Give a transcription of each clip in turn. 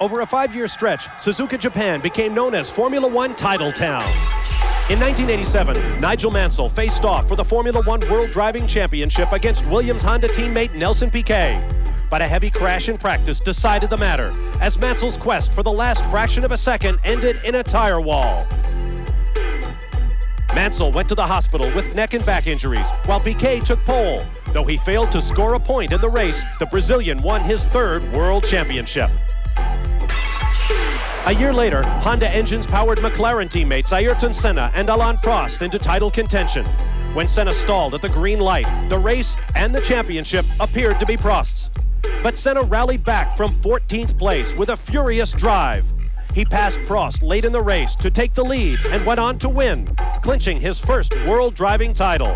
Over a 5-year stretch, Suzuka, Japan became known as Formula One Title Town. In 1987, Nigel Mansell faced off for the Formula One World Driving Championship against Williams Honda teammate Nelson Piquet. But a heavy crash in practice decided the matter, as Mansell's quest for the last fraction of a second ended in a tire wall. Mansell went to the hospital with neck and back injuries, while Piquet took pole. Though he failed to score a point in the race, the Brazilian won his 3rd World Championship. A year later, Honda engines powered McLaren teammates Ayrton Senna and Alain Prost into title contention. When Senna stalled at the green light, the race and the championship appeared to be Prost's. But Senna rallied back from 14th place with a furious drive. He passed Prost late in the race to take the lead and went on to win, clinching his 1st world driving title.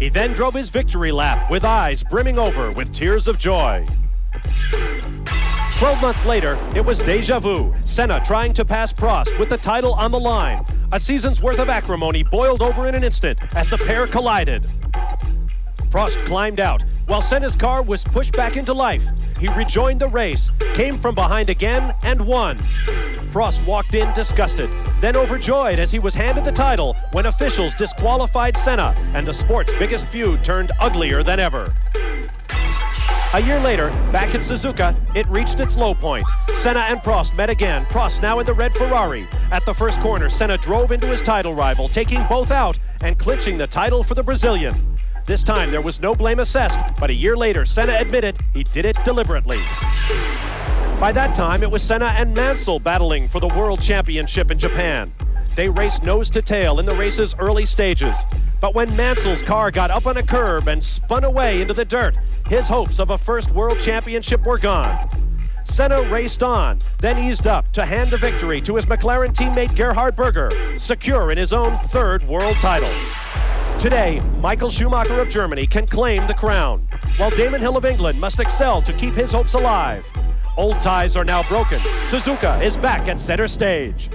He then drove his victory lap with eyes brimming over with tears of joy. 12 months later, it was déjà vu, Senna trying to pass Prost with the title on the line. A season's worth of acrimony boiled over in an instant as the pair collided. Prost climbed out, while Senna's car was pushed back into life. He rejoined the race, came from behind again, and won. Prost walked in disgusted, then overjoyed as he was handed the title when officials disqualified Senna, and the sport's biggest feud turned uglier than ever. A year later, back at Suzuka, it reached its low point. Senna and Prost met again, Prost now in the red Ferrari. At the first corner, Senna drove into his title rival, taking both out and clinching the title for the Brazilian. This time, there was no blame assessed, but a year later, Senna admitted he did it deliberately. By that time, it was Senna and Mansell battling for the World Championship in Japan. They raced nose to tail in the race's early stages. But when Mansell's car got up on a curb and spun away into the dirt, his hopes of a first World Championship were gone. Senna raced on, then eased up to hand the victory to his McLaren teammate Gerhard Berger, secure in his own 3rd world title. Today, Michael Schumacher of Germany can claim the crown, while Damon Hill of England must excel to keep his hopes alive. Old ties are now broken. Suzuka is back at center stage.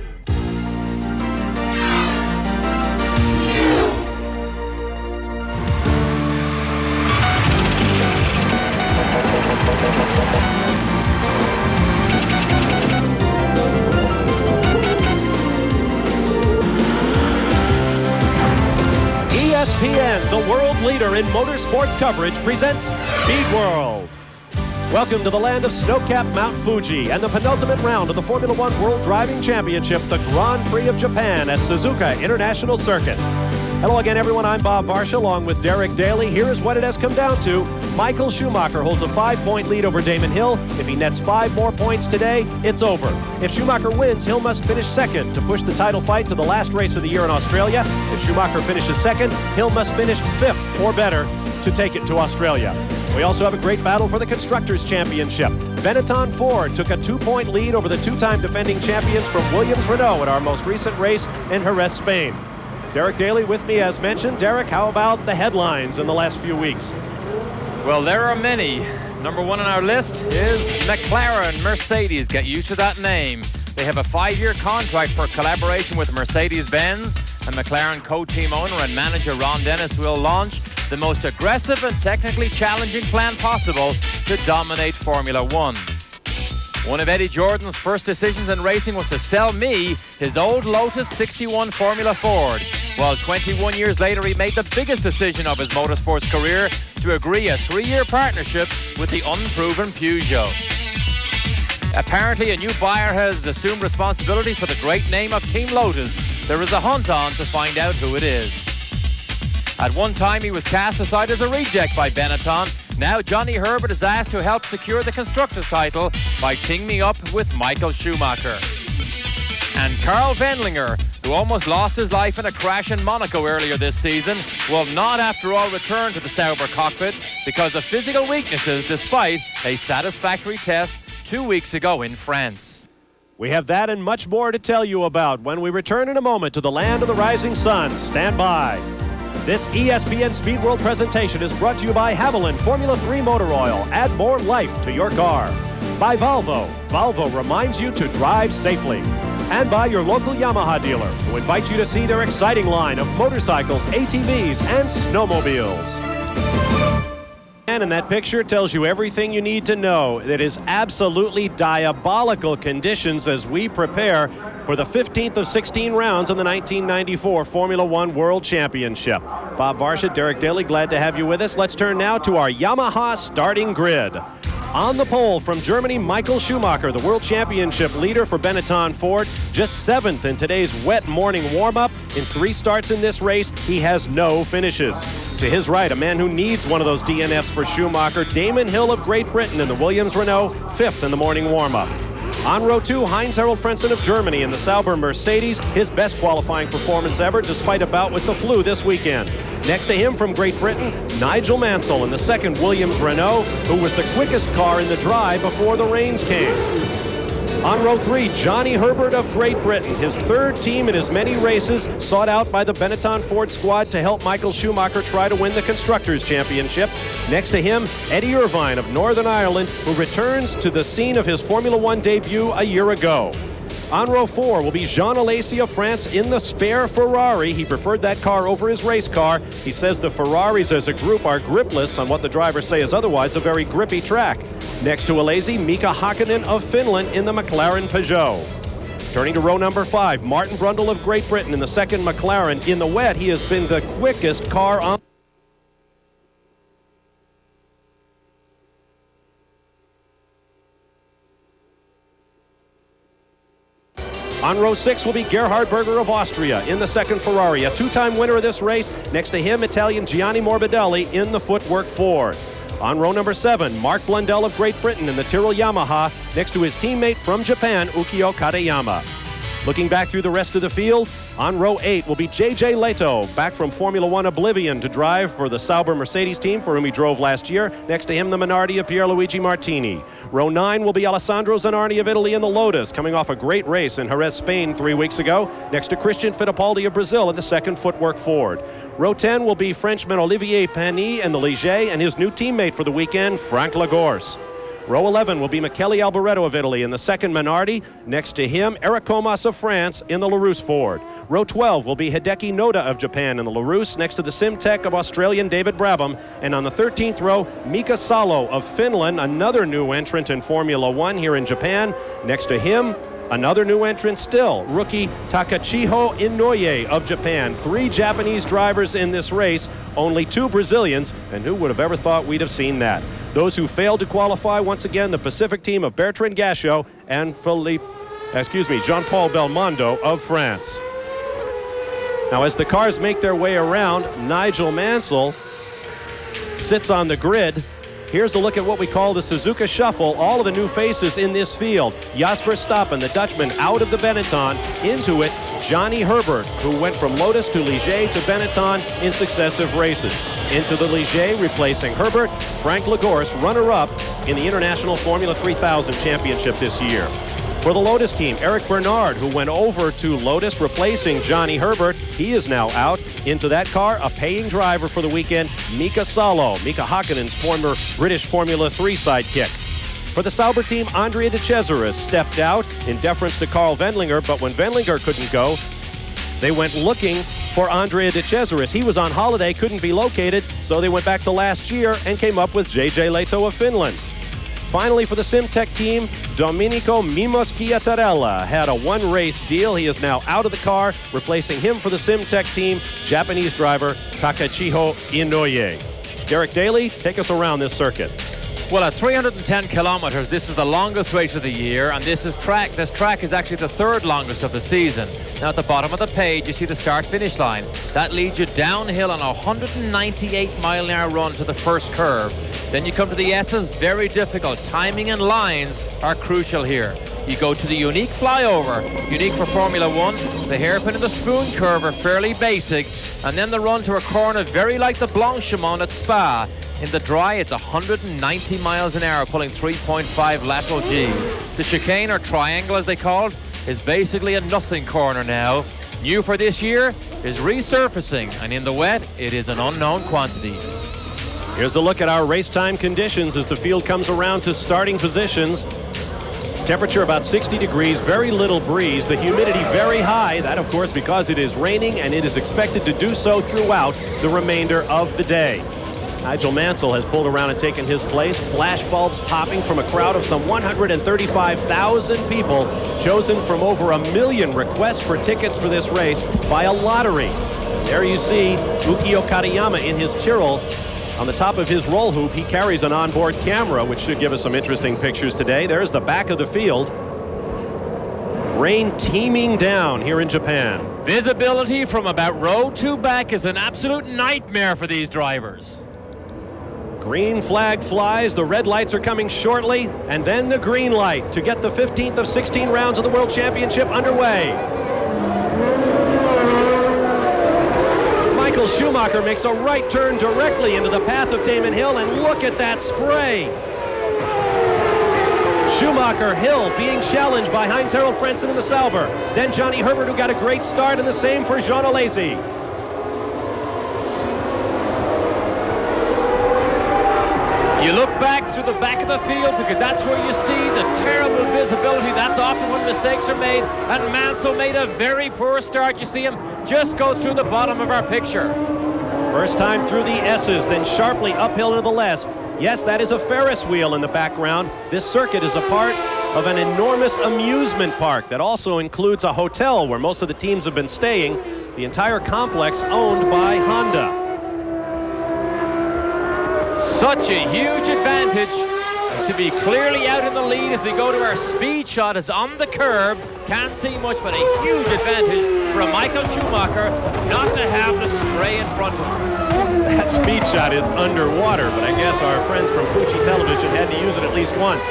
ESPN, the world leader in motorsports coverage, presents Speed World. Welcome to the land of snow-capped Mount Fuji and the penultimate round of the Formula One World Driving Championship, the Grand Prix of Japan at Suzuka International Circuit. Hello again, everyone. I'm Bob Varsha, along with Derek Daly. Here is what it has come down to. Michael Schumacher holds a 5-point lead over Damon Hill. If he nets 5 more points today, it's over. If Schumacher wins, Hill must finish second to push the title fight to the last race of the year in Australia. If Schumacher finishes second, Hill must finish 5th or better to take it to Australia. We also have a great battle for the Constructors' Championship. Benetton Ford took a 2-point lead over the 2-time defending champions from Williams-Renault at our most recent race in Jerez, Spain. Derek Daly with me, as mentioned. Derek, how about the headlines in the last few weeks? Well, there are many. Number 1 on our list is McLaren Mercedes. Get used to that name. They have a 5-year contract for collaboration with Mercedes-Benz, and McLaren co-team owner and manager Ron Dennis will launch the most aggressive and technically challenging plan possible to dominate Formula One. One of Eddie Jordan's first decisions in racing was to sell me his old Lotus 61 Formula Ford, while 21 years later he made the biggest decision of his motorsports career to agree a 3-year partnership with the unproven Peugeot. Apparently a new buyer has assumed responsibility for the great name of Team Lotus. There is a hunt on to find out who it is. At one time he was cast aside as a reject by Benetton. Now Johnny Herbert is asked to help secure the Constructors' title by teaming up with Michael Schumacher. And Carl Wendlinger, who almost lost his life in a crash in Monaco earlier this season, will not after all return to the Sauber cockpit because of physical weaknesses despite a satisfactory test 2 weeks ago in France. We have that and much more to tell you about when we return in a moment to the land of the rising sun. Stand by. This ESPN Speed World presentation is brought to you by Haviland Formula 3 Motor Oil. Add more life to your car. By Volvo. Volvo reminds you to drive safely. And by your local Yamaha dealer, who invites you to see their exciting line of motorcycles, ATVs, and snowmobiles. And that picture tells you everything you need to know. It is absolutely diabolical conditions as we prepare for the 15th of 16 rounds in the 1994 Formula One World Championship. Bob Varsha, Derek Daly, glad to have you with us. Let's turn now to our Yamaha starting grid. On the pole from Germany, Michael Schumacher, the World Championship leader for Benetton Ford, just 7th in today's wet morning warm-up. In 3 starts in this race, he has no finishes. To his right, a man who needs one of those DNFs for Schumacher, Damon Hill of Great Britain in the Williams-Renault, 5th in the morning warm-up. On row 2, Heinz-Harald Frentzen of Germany in the Sauber Mercedes, his best qualifying performance ever despite a bout with the flu this weekend. Next to him from Great Britain, Nigel Mansell in the 2nd Williams-Renault, who was the quickest car in the drive before the rains came. On row 3, Johnny Herbert of Great Britain, his 3rd team in as many races, sought out by the Benetton Ford squad to help Michael Schumacher try to win the Constructors' Championship. Next to him, Eddie Irvine of Northern Ireland, who returns to the scene of his Formula One debut a year ago. On row 4 will be Jean Alesi of France in the spare Ferrari. He preferred that car over his race car. He says the Ferraris as a group are gripless on what the drivers say is otherwise a very grippy track. Next to Alesi, Mika Hakkinen of Finland in the McLaren Peugeot. Turning to row number 5, Martin Brundle of Great Britain in the 2nd McLaren. In the wet, he has been the quickest car on. On row 6 will be Gerhard Berger of Austria in the 2nd Ferrari, a 2-time winner of this race. Next to him, Italian Gianni Morbidelli in the Footwork Ford. On row number 7, Mark Blundell of Great Britain in the Tyrrell Yamaha, next to his teammate from Japan, Ukio Katayama. Looking back through the rest of the field, on row 8 will be J.J. Leto, back from Formula One Oblivion to drive for the Sauber Mercedes team for whom he drove last year. Next to him, the Minardi of Pierluigi Martini. Row 9 will be Alessandro Zanardi of Italy in the Lotus, coming off a great race in Jerez, Spain 3 weeks ago. Next to Christian Fittipaldi of Brazil in the 2nd Footwork Ford. Row 10 will be Frenchman Olivier Panis in the Ligier and his new teammate for the weekend, Frank Lagorce. Row 11 will be Michele Alboreto of Italy in the 2nd Minardi. Next to him, Eric Comas of France in the Larousse Ford. Row 12 will be Hideki Noda of Japan in the Larousse, next to the Simtech of Australian David Brabham. And on the 13th row, Mika Salo of Finland, another new entrant in Formula One here in Japan. Next to him, another new entrant still, rookie Takachiho Inoue of Japan. 3 Japanese drivers in this race, only 2 Brazilians, and who would have ever thought we'd have seen that? Those who failed to qualify, once again, the Pacific team of Bertrand Gachot and Jean-Paul Belmondo of France. Now, as the cars make their way around, Nigel Mansell sits on the grid. Here's a look at what we call the Suzuka Shuffle. All of the new faces in this field. Jasper Stappen, the Dutchman, out of the Benetton. Into it, Johnny Herbert, who went from Lotus to Ligier to Benetton in successive races. Into the Ligier, replacing Herbert, Frank Lagorce, runner-up in the International Formula 3000 Championship this year. For the Lotus team, Eric Bernard, who went over to Lotus, replacing Johnny Herbert. He is now out. Into that car, a paying driver for the weekend, Mika Salo, Mika Hakkinen's former British Formula 3 sidekick. For the Sauber team, Andrea De Cesaris stepped out in deference to Carl Wendlinger, but when Wendlinger couldn't go, they went looking for Andrea De Cesaris. He was on holiday, couldn't be located, so they went back to last year and came up with J.J. Leto of Finland. Finally, for the Simtech team, Domenico Mimoschiattarella had a 1-race deal. He is now out of the car. Replacing him for the Simtech team, Japanese driver Takachiho Inoue. Derek Daly, take us around this circuit. Well, at 310 kilometers, this is the longest race of the year, and this track is actually the 3rd longest of the season. Now, at the bottom of the page, you see the start-finish line. That leads you downhill on a 198-mile-an-hour run to the first curve. Then you come to the S's, very difficult. Timing and lines are crucial here. You go to the unique flyover, unique for Formula One. The hairpin and the spoon curve are fairly basic, and then the run to a corner very like the Blanchimont at Spa. In the dry, it's 190 miles an hour, pulling 3.5 lateral Gs. The chicane, or triangle as they call it, is basically a nothing corner now. New for this year is resurfacing, and in the wet, it is an unknown quantity. Here's a look at our race time conditions as the field comes around to starting positions. Temperature about 60 degrees, very little breeze, the humidity very high. That, of course, because it is raining, and it is expected to do so throughout the remainder of the day. Nigel Mansell has pulled around and taken his place. Flash bulbs popping from a crowd of some 135,000 people, chosen from over 1 million requests for tickets for this race by a lottery. There you see Ukio Katayama in his Tyrrell. On the top of his roll hoop, he carries an onboard camera, which should give us some interesting pictures today. There's the back of the field. Rain teeming down here in Japan. Visibility from about row 2 back is an absolute nightmare for these drivers. Green flag flies, the red lights are coming shortly, and then the green light to get the 15th of 16 rounds of the World Championship underway. Michael Schumacher makes a right turn directly into the path of Damon Hill, and look at that spray. Schumacher, Hill being challenged by Heinz-Harald Frentzen in the Sauber. Then Johnny Herbert, who got a great start, and the same for Jean Alesi. You look back through the back of the field because that's where you see the terrible visibility. That's often when mistakes are made, and Mansell made a very poor start. You see him just go through the bottom of our picture. First time through the S's, then sharply uphill to the left. Yes, that is a Ferris wheel in the background. This circuit is a part of an enormous amusement park that also includes a hotel where most of the teams have been staying. The entire complex owned by Honda. Such a huge advantage to be clearly out in the lead as we go to our speed shot. It's on the curb, can't see much, but a huge advantage for a Michael Schumacher not to have the spray in front of him. That speed shot is underwater, but I guess our friends from Fuji Television had to use it at least once.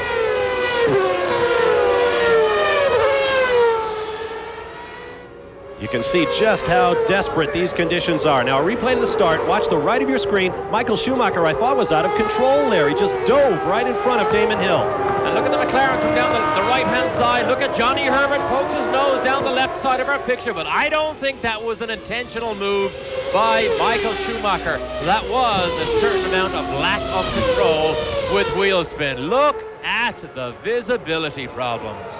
You can see just how desperate these conditions are. Now, a replay to the start. Watch the right of your screen. Michael Schumacher, I thought, was out of control there. He just dove right in front of Damon Hill. And look at the McLaren come down the right-hand side. Look at Johnny Herbert pokes his nose down the left side of our picture, but I don't think that was an intentional move by Michael Schumacher. That was a certain amount of lack of control with wheel spin. Look at the visibility problems.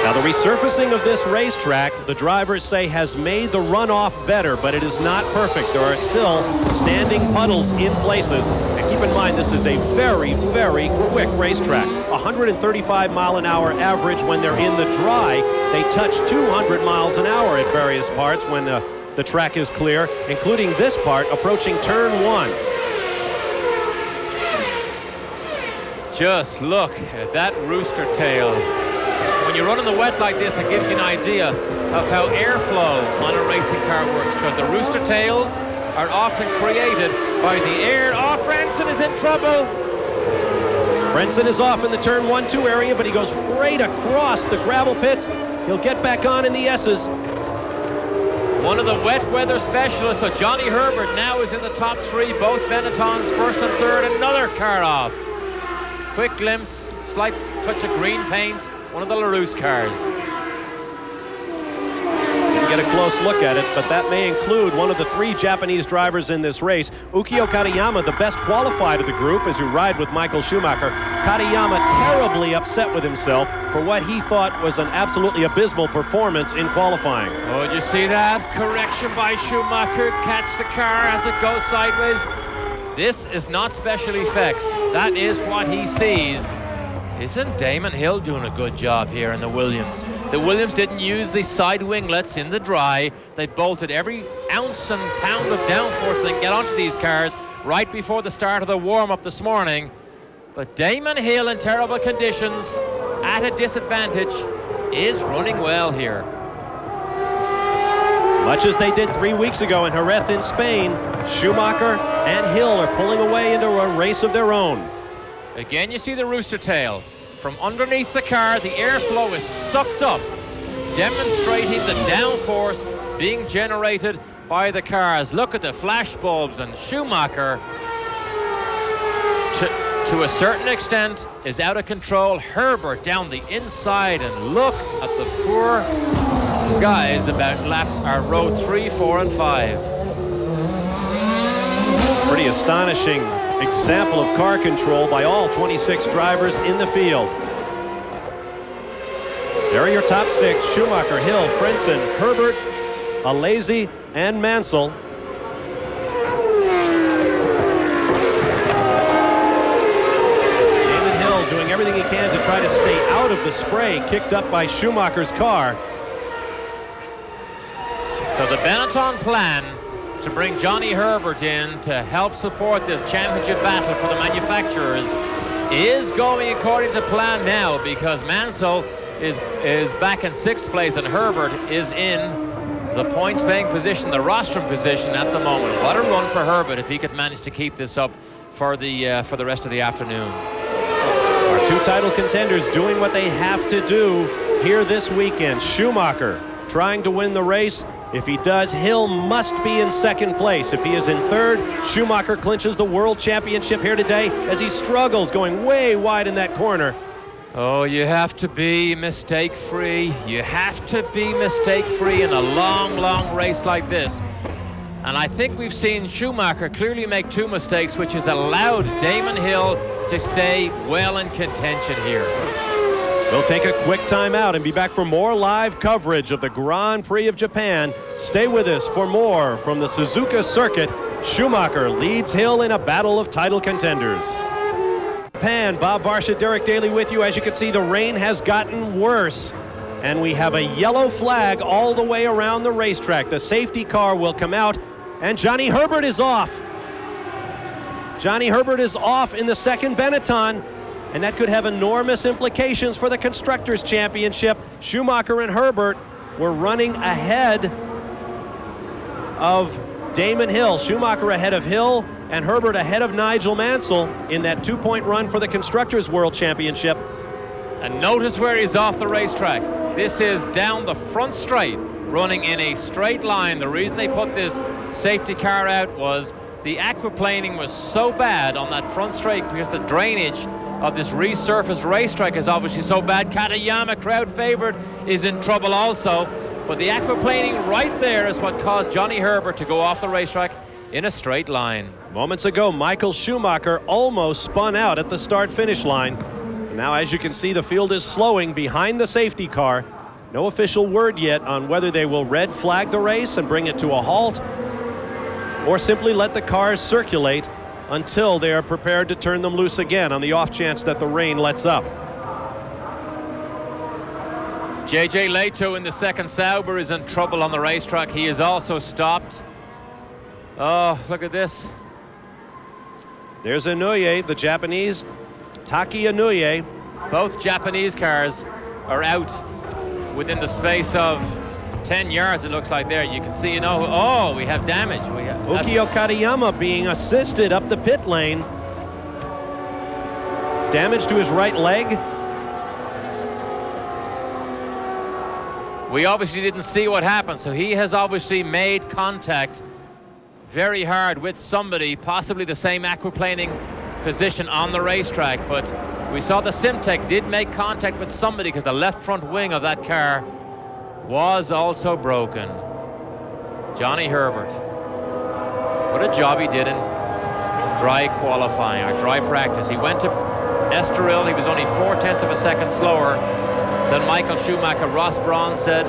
Now, the resurfacing of this racetrack, the drivers say, has made the runoff better, but it is not perfect. There are still standing puddles in places. And keep in mind, this is a very, very quick racetrack. 135-mile-an-hour average when they're in the dry. They touch 200 miles an hour at various parts when the track is clear, including this part approaching turn 1. Just look at that rooster tail. When you run in the wet like this, it gives you an idea of how airflow on a racing car works, because the rooster tails are often created by the air. Oh, Frentzen is in trouble. Frentzen is off in the turn 1-2 area, but he goes right across the gravel pits. He'll get back on in the S's. One of the wet weather specialists, so Johnny Herbert now is in the top 3, both Benettons first and third, another car off. Quick glimpse, slight touch of green paint. One of the LaRousse cars. Didn't get a close look at it, but that may include one of the 3 Japanese drivers in this race. Ukio Katayama, the best qualified of the group as you ride with Michael Schumacher. Katayama terribly upset with himself for what he thought was an absolutely abysmal performance in qualifying. Oh, did you see that? Correction by Schumacher. Catch the car as it goes sideways. This is not special effects. That is what he sees. Isn't Damon Hill doing a good job here in the Williams? The Williams didn't use the side winglets in the dry. They bolted every ounce and pound of downforce they can get onto these cars right before the start of the warm-up this morning. But Damon Hill in terrible conditions, at a disadvantage, is running well here. Much as they did 3 weeks ago in Jerez in Spain, Schumacher and Hill are pulling away into a race of their own. Again, you see the rooster tail. From underneath the car, the airflow is sucked up, demonstrating the downforce being generated by the cars. Look at the flash bulbs, and Schumacher, to a certain extent, is out of control. Herbert down the inside, and look at the poor guys about row 3, 4, and 5. Pretty astonishing example of car control by all 26 drivers in the field. There are your top 6: Schumacher, Hill, Frentzen, Herbert, Alesi, and Mansell. try to stay out of the spray kicked up by Schumacher's car. So the Benetton plan to bring Johnny Herbert in to help support this championship battle for the manufacturers is going according to plan now, because Mansell is back in 6th place and Herbert is in the points-paying position, the rostrum position at the moment. What a run for Herbert if he could manage to keep this up for the rest of the afternoon. Our two title contenders doing what they have to do here this weekend. Schumacher trying to win the race. If he does, Hill must be in 2nd place. If he is in 3rd, Schumacher clinches the world championship here today as he struggles going way wide in that corner. Oh, you have to be mistake-free. You have to be mistake-free in a long, long race like this. And I think we've seen Schumacher clearly make 2 mistakes, which has allowed Damon Hill to stay well in contention here. We'll take a quick timeout and be back for more live coverage of the Grand Prix of Japan. Stay with us for more from the Suzuka circuit. Schumacher leads Hill in a battle of title contenders. Japan, Bob Varsha, Derek Daly with you. As you can see, the rain has gotten worse, and we have a yellow flag all the way around the racetrack. The safety car will come out, and Johnny Herbert is off. Johnny Herbert is off in the 2nd Benetton, and that could have enormous implications for the Constructors' Championship. Schumacher and Herbert were running ahead of Damon Hill. Schumacher ahead of Hill, and Herbert ahead of Nigel Mansell in that 2-point run for the Constructors' World Championship. And notice where he's off the racetrack. This is down the front straight, running in a straight line. The reason they put this safety car out was the aquaplaning was so bad on that front straight because the drainage of this resurfaced racetrack is obviously so bad. Katayama, crowd favorite, is in trouble also. But the aquaplaning right there is what caused Johnny Herbert to go off the racetrack in a straight line. Moments ago, Michael Schumacher almost spun out at the start-finish line. Now, as you can see, the field is slowing behind the safety car. No official word yet on whether they will red flag the race and bring it to a halt, or simply let the cars circulate until they are prepared to turn them loose again on the off chance that the rain lets up. JJ Leto in the 2nd Sauber is in trouble on the racetrack. He is also stopped. Oh, look at this. There's Inouye, the Japanese, Taki Inouye. Both Japanese cars are out within the space of 10 yards, it looks like there. You can see, oh, we have damage. Ukio Katayama being assisted up the pit lane. Damage to his right leg. We obviously didn't see what happened, so he has obviously made contact very hard with somebody, possibly the same aquaplaning position on the racetrack, but we saw the Simtech did make contact with somebody because the left front wing of that car was also broken. Johnny Herbert. What a job he did in dry qualifying, or dry practice. He went to Estoril. He was only 0.4 of a second slower than Michael Schumacher. Ross Braun said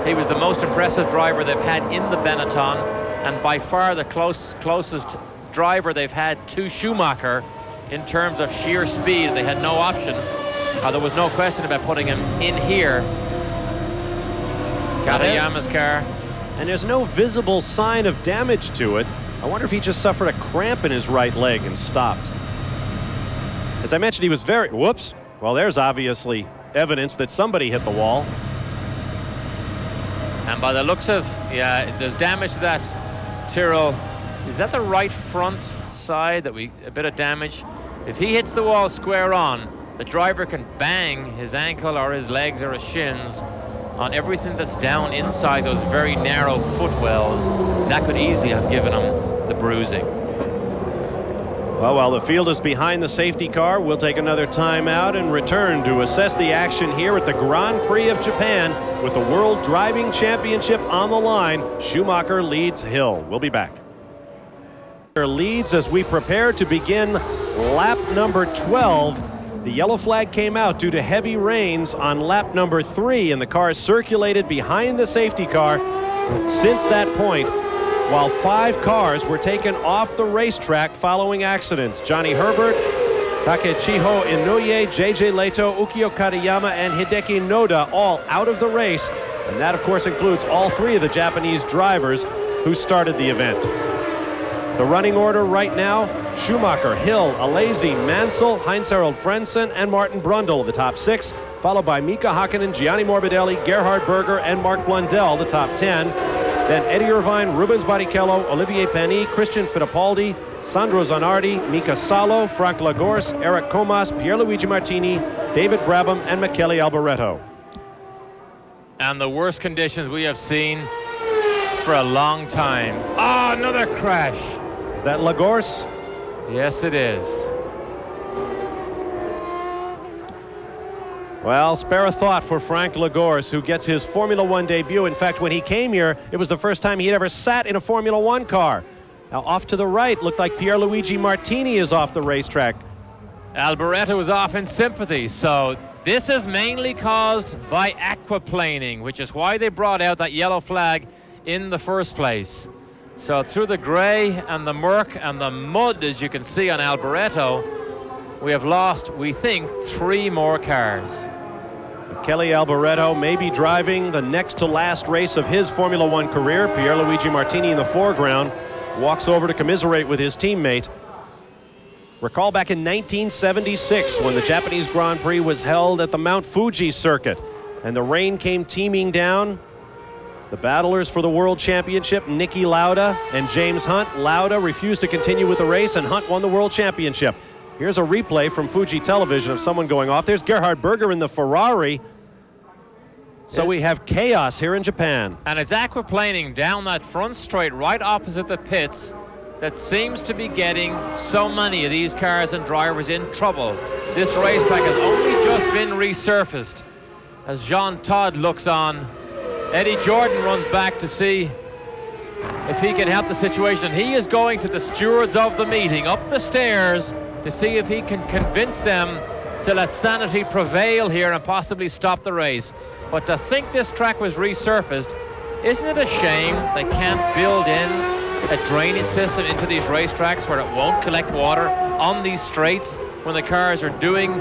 he was the most impressive driver they've had in the Benetton, and by far the closest driver they've had to Schumacher in terms of sheer speed. They had no option. There was no question about putting him in here. Katayama's car. And there's no visible sign of damage to it. I wonder if he just suffered a cramp in his right leg and stopped. As I mentioned, he was whoops. Well, there's obviously evidence that somebody hit the wall. And by the looks of, yeah, there's damage to that Tyrrell. Is that the right front side that a bit of damage? If he hits the wall square on, the driver can bang his ankle or his legs or his shins on everything that's down inside those very narrow footwells. That could easily have given him the bruising. Well, while the field is behind the safety car, we'll take another timeout and return to assess the action here at the Grand Prix of Japan with the World Driving Championship on the line. Schumacher leads Hill. We'll be back. Leads as we prepare to begin lap number 12. The yellow flag came out due to heavy rains on lap number 3, and the cars circulated behind the safety car since that point, while 5 cars were taken off the racetrack following accidents. Johnny Herbert, Takechiho Inoue, JJ Leto, Ukio Katayama, and Hideki Noda all out of the race. And that, of course, includes all three of the Japanese drivers who started the event. The running order right now: Schumacher, Hill, Alesi, Mansell, Heinz-Harald Frentzen, and Martin Brundle, the top 6, followed by Mika Hakkinen, Gianni Morbidelli, Gerhard Berger, and Mark Blundell, the top 10. Then Eddie Irvine, Rubens Barrichello, Olivier Panis, Christian Fittipaldi, Sandro Zanardi, Mika Salo, Frank Lagorce, Eric Comas, Pierluigi Martini, David Brabham, and Michele Alboreto. And the worst conditions we have seen for a long time. Oh, another crash. Is that Lagorce? Yes, it is. Well, spare a thought for Frank Lagorce, who gets his Formula One debut. In fact, when he came here, it was the first time he'd ever sat in a Formula One car. Now, off to the right, looked like Pierluigi Martini is off the racetrack. Alboreto is off in sympathy, so this is mainly caused by aquaplaning, which is why they brought out that yellow flag in the first place. So through the gray and the murk and the mud, as you can see on Alboreto, we have lost, we think, 3 more cars. Michele Alboreto may be driving the next to last race of his Formula One career. Pierluigi Martini in the foreground walks over to commiserate with his teammate. Recall back in 1976 when the Japanese Grand Prix was held at the Mount Fuji circuit and the rain came teeming down. The battlers for the World Championship, Niki Lauda and James Hunt. Lauda refused to continue with the race and Hunt won the World Championship. Here's a replay from Fuji Television of someone going off. There's Gerhard Berger in the Ferrari. So we have chaos here in Japan. And it's aquaplaning down that front straight right opposite the pits that seems to be getting so many of these cars and drivers in trouble. This racetrack has only just been resurfaced. As Jean Todt looks on, Eddie Jordan runs back to see if he can help the situation. He is going to the stewards of the meeting up the stairs to see if he can convince them to let sanity prevail here and possibly stop the race. But to think this track was resurfaced, isn't it a shame they can't build in a drainage system into these racetracks where it won't collect water on these straights when the cars are doing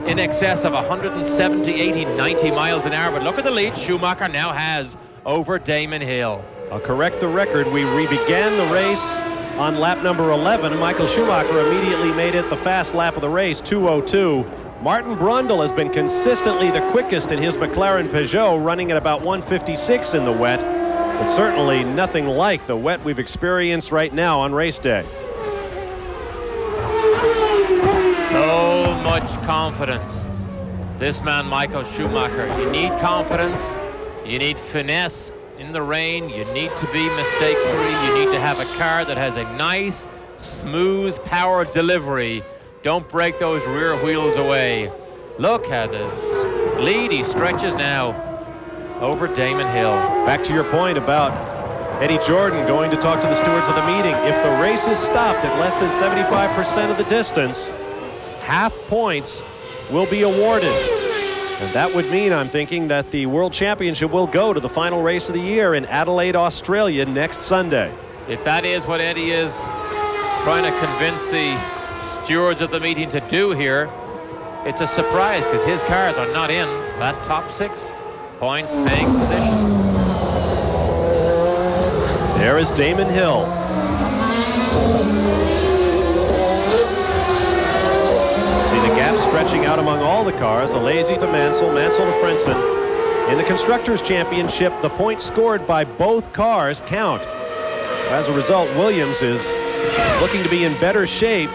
in excess of 170, 80, 90 miles an hour? But look at the lead Schumacher now has over Damon Hill. I'll correct the record. We began the race on lap number 11, and Michael Schumacher immediately made it the fast lap of the race, 2:02. Martin Brundle has been consistently the quickest in his McLaren Peugeot, running at about 156 in the wet, but certainly nothing like the wet we've experienced right now on race day. So much confidence. This man, Michael Schumacher, you need confidence, you need finesse in the rain, you need to be mistake-free, you need to have a car that has a nice, smooth power delivery. Don't break those rear wheels away. Look at the lead he stretches now over Damon Hill. Back to your point about Eddie Jordan going to talk to the stewards of the meeting. If the race is stopped at less than 75% of the distance, half points will be awarded. And that would mean, I'm thinking, that the World Championship will go to the final race of the year in Adelaide, Australia next Sunday. If that is what Eddie is trying to convince the stewards of the meeting to do here, it's a surprise because his cars are not in that top 6 points paying positions. There is Damon Hill. See the gap stretching out among all the cars. Alesi to Mansell, Mansell to Frentzen. In the Constructors' Championship, the points scored by both cars count. As a result, Williams is looking to be in better shape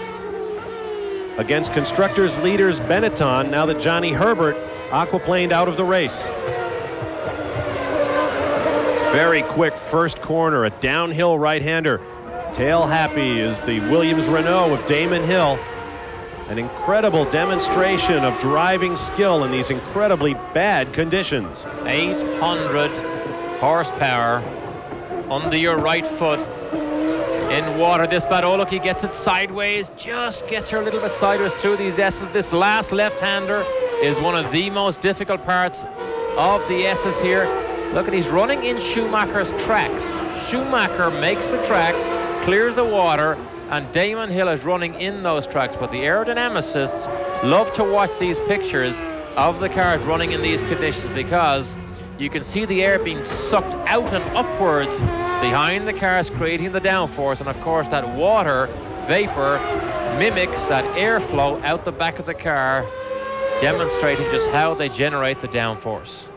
against Constructors leaders Benetton now that Johnny Herbert aquaplaned out of the race. Very quick first corner, a downhill right-hander. Tail happy is the Williams Renault of Damon Hill. An incredible demonstration of driving skill in these incredibly bad conditions. 800 horsepower under your right foot in water this bad. Oh, look, he gets it sideways, just gets her a little bit sideways through these S's. This last left-hander is one of the most difficult parts of the S's here. Look at, he's running in Schumacher's tracks. Schumacher makes the tracks, clears the water, and Damon Hill is running in those tracks, but the aerodynamicists love to watch these pictures of the cars running in these conditions because you can see the air being sucked out and upwards behind the cars, creating the downforce, and of course that water vapor mimics that airflow out the back of the car, demonstrating just how they generate the downforce.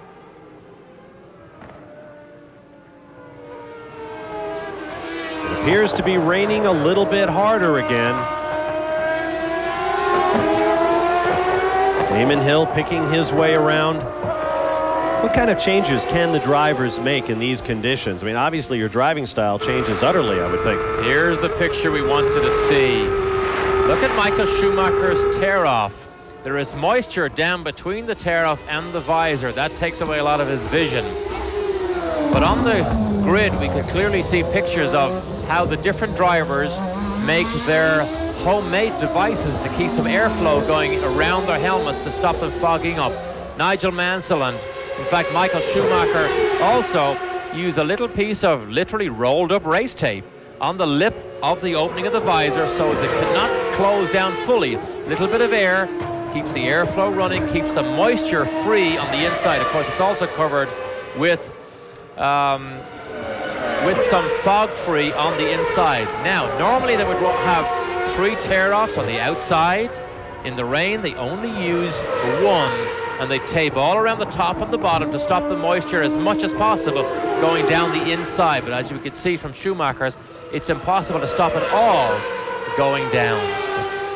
It appears to be raining a little bit harder again. Damon Hill picking his way around. What kind of changes can the drivers make in these conditions? I mean, obviously your driving style changes utterly, I would think. Here's the picture we wanted to see. Look at Michael Schumacher's tear-off. There is moisture down between the tear-off and the visor. That takes away a lot of his vision. But on the grid, we could clearly see pictures of how the different drivers make their homemade devices to keep some airflow going around their helmets to stop them fogging up. Nigel Mansell and, in fact, Michael Schumacher also use a little piece of literally rolled up race tape on the lip of the opening of the visor so as it cannot close down fully. A little bit of air keeps the airflow running, keeps the moisture free on the inside. Of course, it's also covered with some fog free on the inside. Now, normally they would have 3 tear-offs on the outside. In the rain, they only use 1, and they tape all around the top and the bottom to stop the moisture as much as possible going down the inside. But as you can see from Schumacher's, it's impossible to stop it all going down.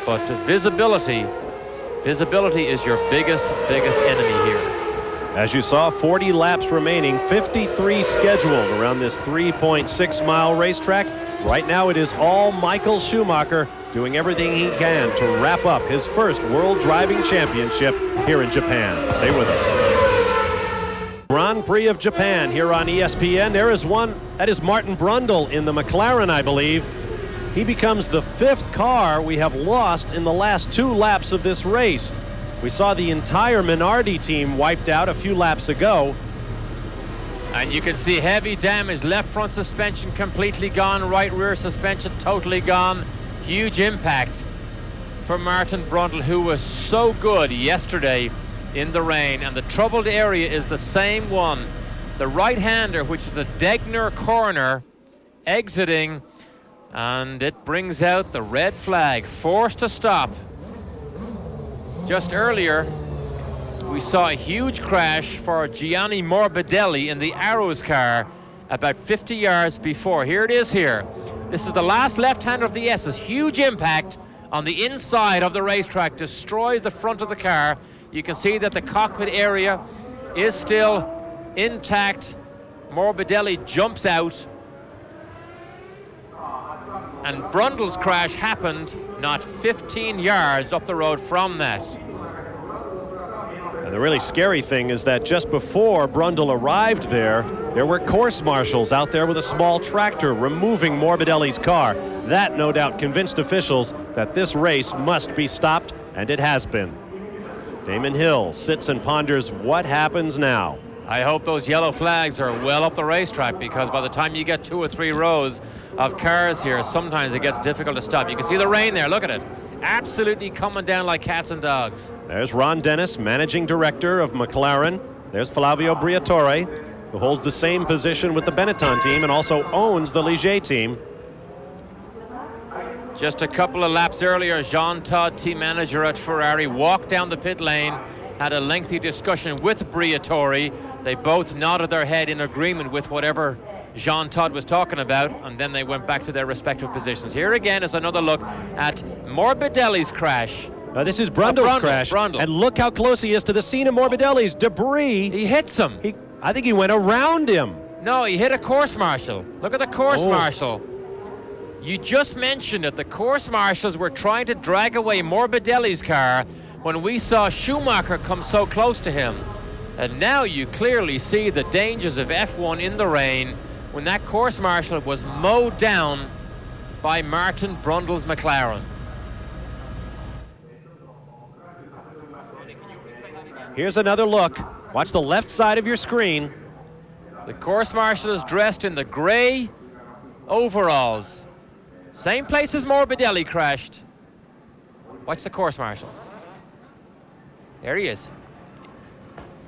But visibility is your biggest enemy here. As you saw, 40 laps remaining, 53 scheduled around this 3.6-mile racetrack. Right now it is all Michael Schumacher doing everything he can to wrap up his first World Driving Championship here in Japan. Stay with us. Grand Prix of Japan here on ESPN. There is one, that is Martin Brundle in the McLaren, I believe. He becomes the 5th car we have lost in the last 2 laps of this race. We saw the entire Minardi team wiped out a few laps ago. And you can see heavy damage. Left front suspension completely gone. Right rear suspension totally gone. Huge impact for Martin Brundle, who was so good yesterday in the rain. And the troubled area is the same one. The right-hander, which is the Degner corner, exiting. And it brings out the red flag. Forced to stop. Just earlier, we saw a huge crash for Gianni Morbidelli in the Arrows car about 50 yards before. Here it is here. This is the last left-hander of the S's. Huge impact on the inside of the racetrack. Destroys the front of the car. You can see that the cockpit area is still intact. Morbidelli jumps out. And Brundle's crash happened not 15 yards up the road from that. And the really scary thing is that just before Brundle arrived there were course marshals out there with a small tractor removing Morbidelli's car. That no doubt convinced officials that this race must be stopped, and it has been. Damon Hill sits and ponders what happens now. I hope those yellow flags are well up the racetrack, because by the time you get 2 or 3 rows of cars here, sometimes it gets difficult to stop. You can see the rain there, look at it. Absolutely coming down like cats and dogs. There's Ron Dennis, managing director of McLaren. There's Flavio Briatore, who holds the same position with the Benetton team and also owns the Ligier team. Just a couple of laps earlier, Jean Todt, team manager at Ferrari, walked down the pit lane, had a lengthy discussion with Briatore. They both nodded their head in agreement with whatever Jean Todt was talking about, and then they went back to their respective positions. Here again is another look at Morbidelli's crash. This is Brundle's crash. Brundle. And look how close he is to the scene of Morbidelli's debris. He hits him. I think he went around him. No, he hit a course marshal. Look at the course marshal. You just mentioned it. The course marshals were trying to drag away Morbidelli's car when we saw Schumacher come so close to him. And now you clearly see the dangers of F1 in the rain when that course marshal was mowed down by Martin Brundle's McLaren. Here's another look. Watch the left side of your screen. The course marshal is dressed in the gray overalls. Same place as Morbidelli crashed. Watch the course marshal. There he is.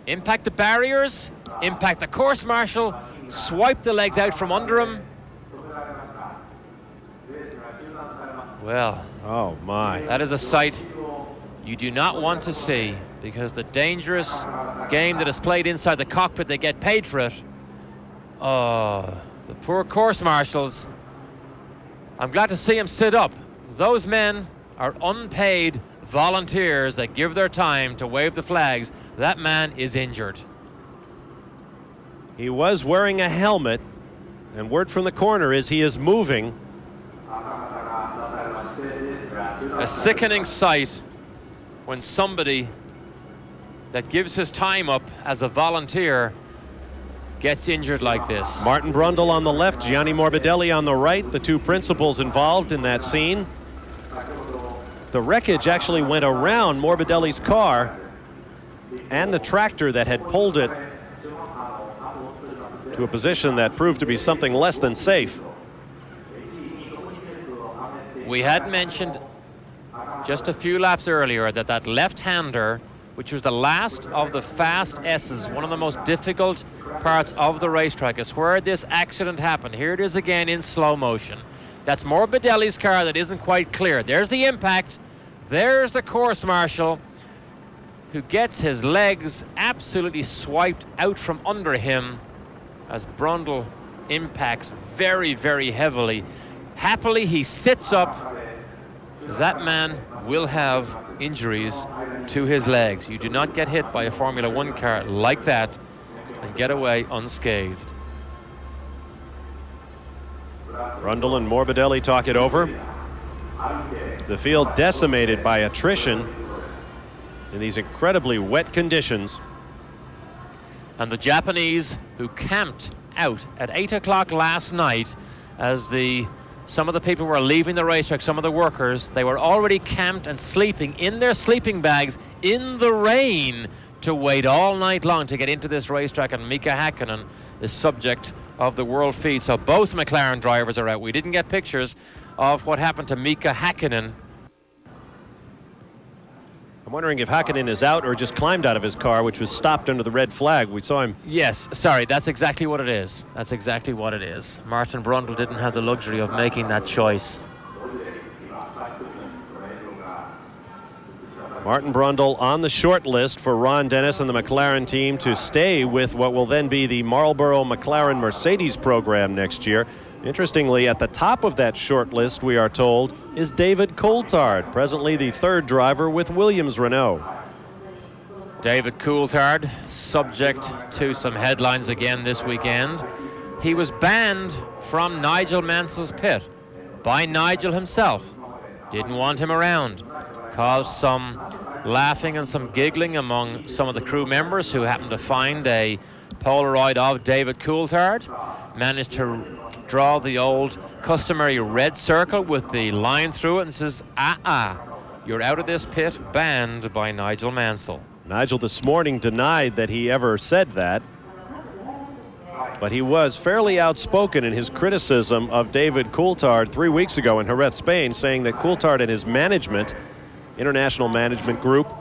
Impact the barriers, impact the course marshal, swipe the legs out from under him. Well, oh my. That is a sight you do not want to see, because the dangerous game that is played inside the cockpit, they get paid for it. Oh, the poor course marshals. I'm glad to see him sit up. Those men are unpaid volunteers that give their time to wave the flags. That man is injured. He was wearing a helmet, and word from the corner is he is moving. A sickening sight when somebody that gives his time up as a volunteer gets injured like this. Martin Brundle on the left, Gianni Morbidelli on the right, the two principals involved in that scene. The wreckage actually went around Morbidelli's car and the tractor that had pulled it to a position that proved to be something less than safe. We had mentioned just a few laps earlier that left-hander, which was the last of the fast S's, one of the most difficult parts of the racetrack, is where this accident happened. Here it is again in slow motion. That's Morbidelli's car that isn't quite clear. There's the impact. There's the course marshal, who gets his legs absolutely swiped out from under him as Brundle impacts very, very heavily. Happily, he sits up. That man will have injuries to his legs. You do not get hit by a Formula One car like that and get away unscathed. Brundle and Morbidelli talk it over. The field decimated by attrition in these incredibly wet conditions. And the Japanese, who camped out at 8 o'clock last night as some of the people were leaving the racetrack, some of the workers, they were already camped and sleeping in their sleeping bags in the rain to wait all night long to get into this racetrack. And Mika Häkkinen is subject of the world feed. So both McLaren drivers are out. We didn't get pictures of what happened to Mika Häkkinen. I'm wondering if Häkkinen is out or just climbed out of his car, which was stopped under the red flag. We saw him. Yes, sorry, that's exactly what it is. That's exactly what it is. Martin Brundle didn't have the luxury of making that choice. Martin Brundle on the short list for Ron Dennis and the McLaren team to stay with what will then be the Marlboro McLaren Mercedes program next year. Interestingly, at the top of that short list, we are told, is David Coulthard, presently the third driver with Williams-Renault. David Coulthard, subject to some headlines again this weekend. He was banned from Nigel Mansell's pit by Nigel himself. Didn't want him around. Caused some laughing and some giggling among some of the crew members who happened to find a Polaroid of David Coulthard. Managed to draw the old customary red circle with the line through it and says, you're out of this pit, banned by Nigel Mansell. Nigel this morning denied that he ever said that, but he was fairly outspoken in his criticism of David Coulthard 3 weeks ago in Jerez, Spain, saying that Coulthard and his management, international management group,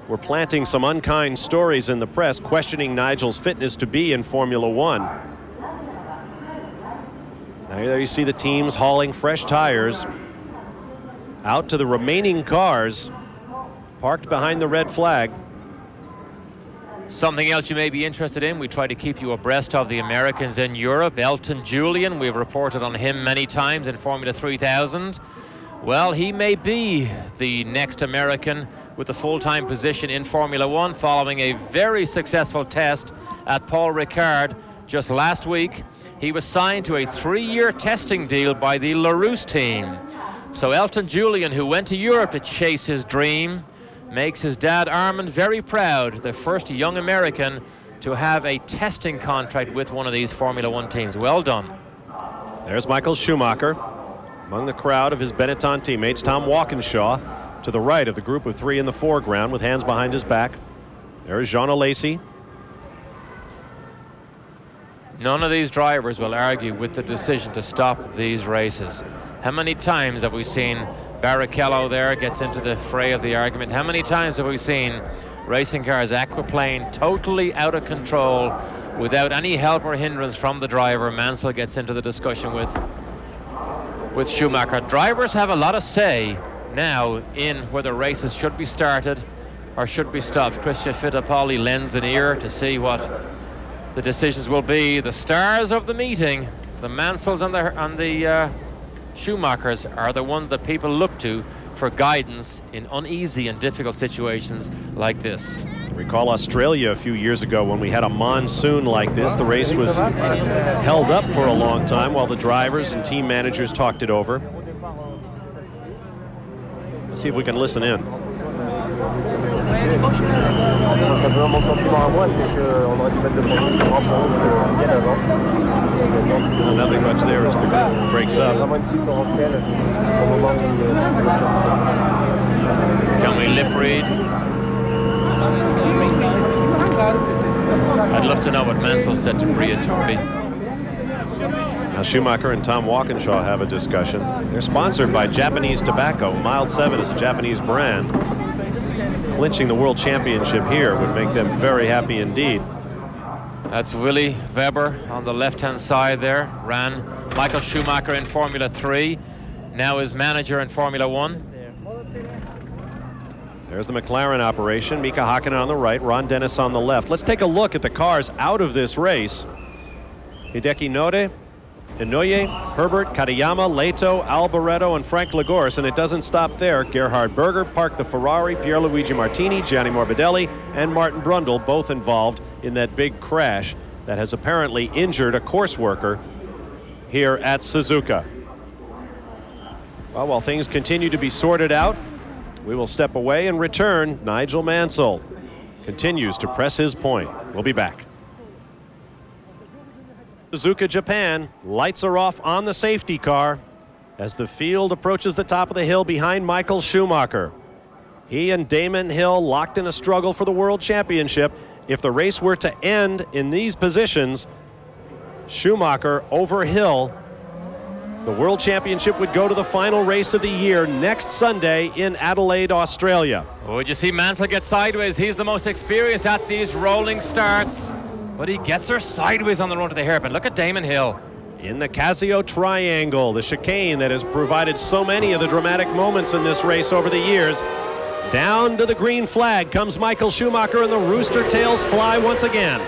were planting some unkind stories in the press, questioning Nigel's fitness to be in Formula One. Now there you see the teams hauling fresh tires out to the remaining cars parked behind the red flag. Something else you may be interested in, we try to keep you abreast of the Americans in Europe. Elton Julian, we've reported on him many times in Formula 3000. Well, he may be the next American with the full-time position in Formula One following a very successful test at Paul Ricard just last week. He was signed to a 3-year testing deal by the LaRousse team. So Elton Julian, who went to Europe to chase his dream, makes his dad Armand very proud, the first young American to have a testing contract with one of these Formula One teams. Well done. There's Michael Schumacher among the crowd of his Benetton teammates. Tom Walkinshaw to the right of the group of three in the foreground with hands behind his back. There's Jean Alesi. None of these drivers will argue with the decision to stop these races. How many times have we seen Barrichello there gets into the fray of the argument? How many times have we seen racing cars aquaplane totally out of control without any help or hindrance from the driver? Mansell gets into the discussion with Schumacher. Drivers have a lot of say now in whether races should be started or should be stopped. Christian Fittipaldi lends an ear to see what the decisions will be. The stars of the meeting, the Mansells and the Schumachers, are the ones that people look to for guidance in uneasy and difficult situations like this. Recall Australia a few years ago when we had a monsoon like this. The race was held up for a long time while the drivers and team managers talked it over. Let's see if we can listen in. Nothing much there as the group breaks up. Can we lip read? I'd love to know what Mansell said to Briatore. Now Schumacher and Tom Walkinshaw have a discussion. They're sponsored by Japanese Tobacco. Mild 7 is a Japanese brand. Clinching the world championship here would make them very happy indeed. That's Willy Weber on the left-hand side there. Ran Michael Schumacher in Formula 3. Now is manager in Formula 1. There's the McLaren operation. Mika Hakkinen on the right, Ron Dennis on the left. Let's take a look at the cars out of this race. Hideki Noda, Inoue, Herbert, Katayama, Leto, Alboreto, and Frank Lagorce. And it doesn't stop there. Gerhard Berger parked the Ferrari, Pierluigi Martini, Gianni Morbidelli, and Martin Brundle, both involved in that big crash that has apparently injured a course worker here at Suzuka. Well, while things continue to be sorted out, we will step away and return. Nigel Mansell continues to press his point. We'll be back. Suzuka, Japan. Lights are off on the safety car as the field approaches the top of the hill behind Michael Schumacher. He and Damon Hill locked in a struggle for the world championship. If the race were to end in these positions, Schumacher over Hill, the world championship would go to the final race of the year next Sunday in Adelaide, Australia. Would you see Mansell get sideways? He's the most experienced at these rolling starts, but he gets her sideways on the run to the hairpin. Look at Damon Hill. In the Casio Triangle, the chicane that has provided so many of the dramatic moments in this race over the years. Down to the green flag comes Michael Schumacher, and the rooster tails fly once again.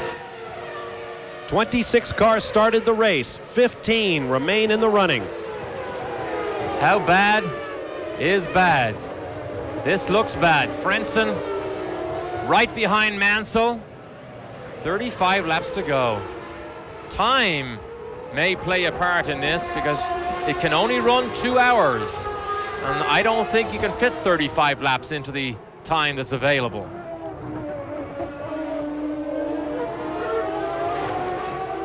26 cars started the race. 15 remain in the running. How bad is bad? This looks bad. Frentzen right behind Mansell. 35 laps to go. Time may play a part in this because it can only run 2 hours. And I don't think you can fit 35 laps into the time that's available.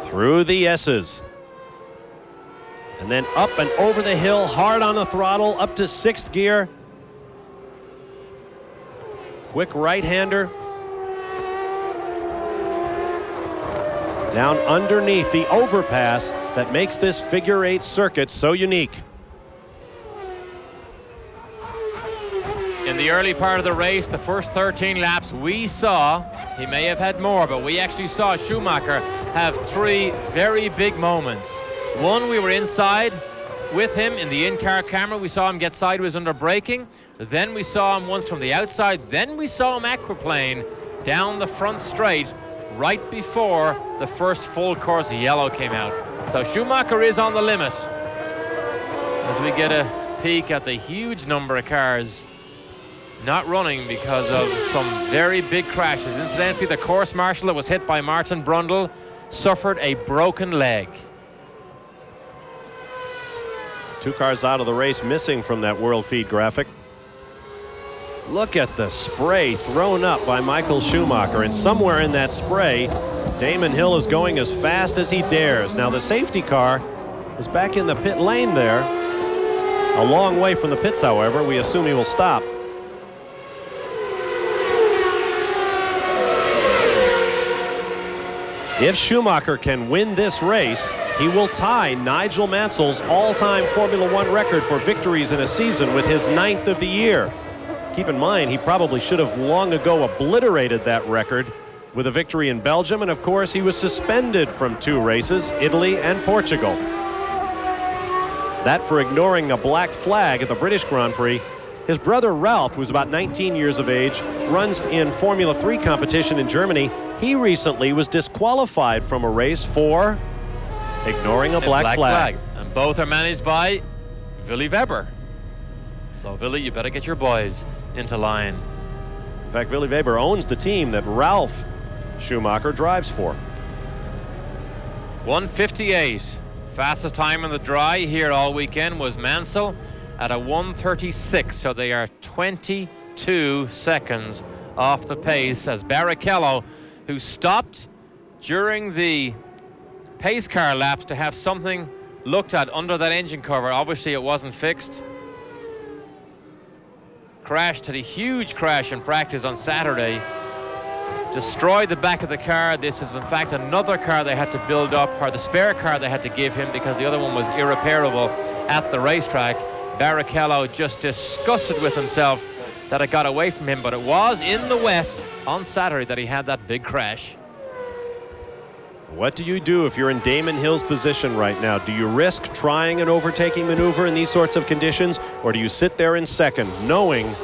Through the S's. And then up and over the hill, hard on the throttle, up to 6th gear. Quick right-hander. Down underneath the overpass that makes this figure 8 circuit so unique. In the early part of the race, the first 13 laps, we saw, he may have had more, but we actually saw Schumacher have 3 very big moments. One, we were inside with him in the in-car camera. We saw him get sideways under braking. Then we saw him once from the outside. Then we saw him aquaplane down the front straight right before the first full course yellow came out. So Schumacher is on the limit as we get a peek at the huge number of cars not running because of some very big crashes. Incidentally, the course marshal that was hit by Martin Brundle suffered a broken leg. 2 cars out of the race missing from that world feed graphic. Look at the spray thrown up by Michael Schumacher, and somewhere in that spray, Damon Hill is going as fast as he dares. Now the safety car is back in the pit lane there. A long way from the pits, however. We assume he will stop. If Schumacher can win this race, he will tie Nigel Mansell's all-time Formula One record for victories in a season with his 9th of the year. Keep in mind, he probably should have long ago obliterated that record with a victory in Belgium, and of course he was suspended from 2 races, Italy and Portugal. That for ignoring a black flag at the British Grand Prix. His brother Ralph, who's about 19 years of age, runs in Formula 3 competition in Germany. He recently was disqualified from a race for ignoring a black flag. And both are managed by Willy Weber. So Willy, you better get your boys into line. In fact, Willy Weber owns the team that Ralph Schumacher drives for. 1:58. Fastest time on the dry here all weekend was Mansell at a 1:36, so they are 22 seconds off the pace as Barrichello, who stopped during the pace car laps to have something looked at under that engine cover. Obviously it wasn't fixed. Crashed, had a huge crash in practice on Saturday. Destroyed the back of the car. This is in fact another car they had to build up, or the spare car they had to give him because the other one was irreparable at the racetrack. Barrichello just disgusted with himself that it got away from him, but it was in the wet on Saturday that he had that big crash. What do you do if you're in Damon Hill's position right now? Do you risk trying an overtaking maneuver in these sorts of conditions, or do you sit there in second, knowing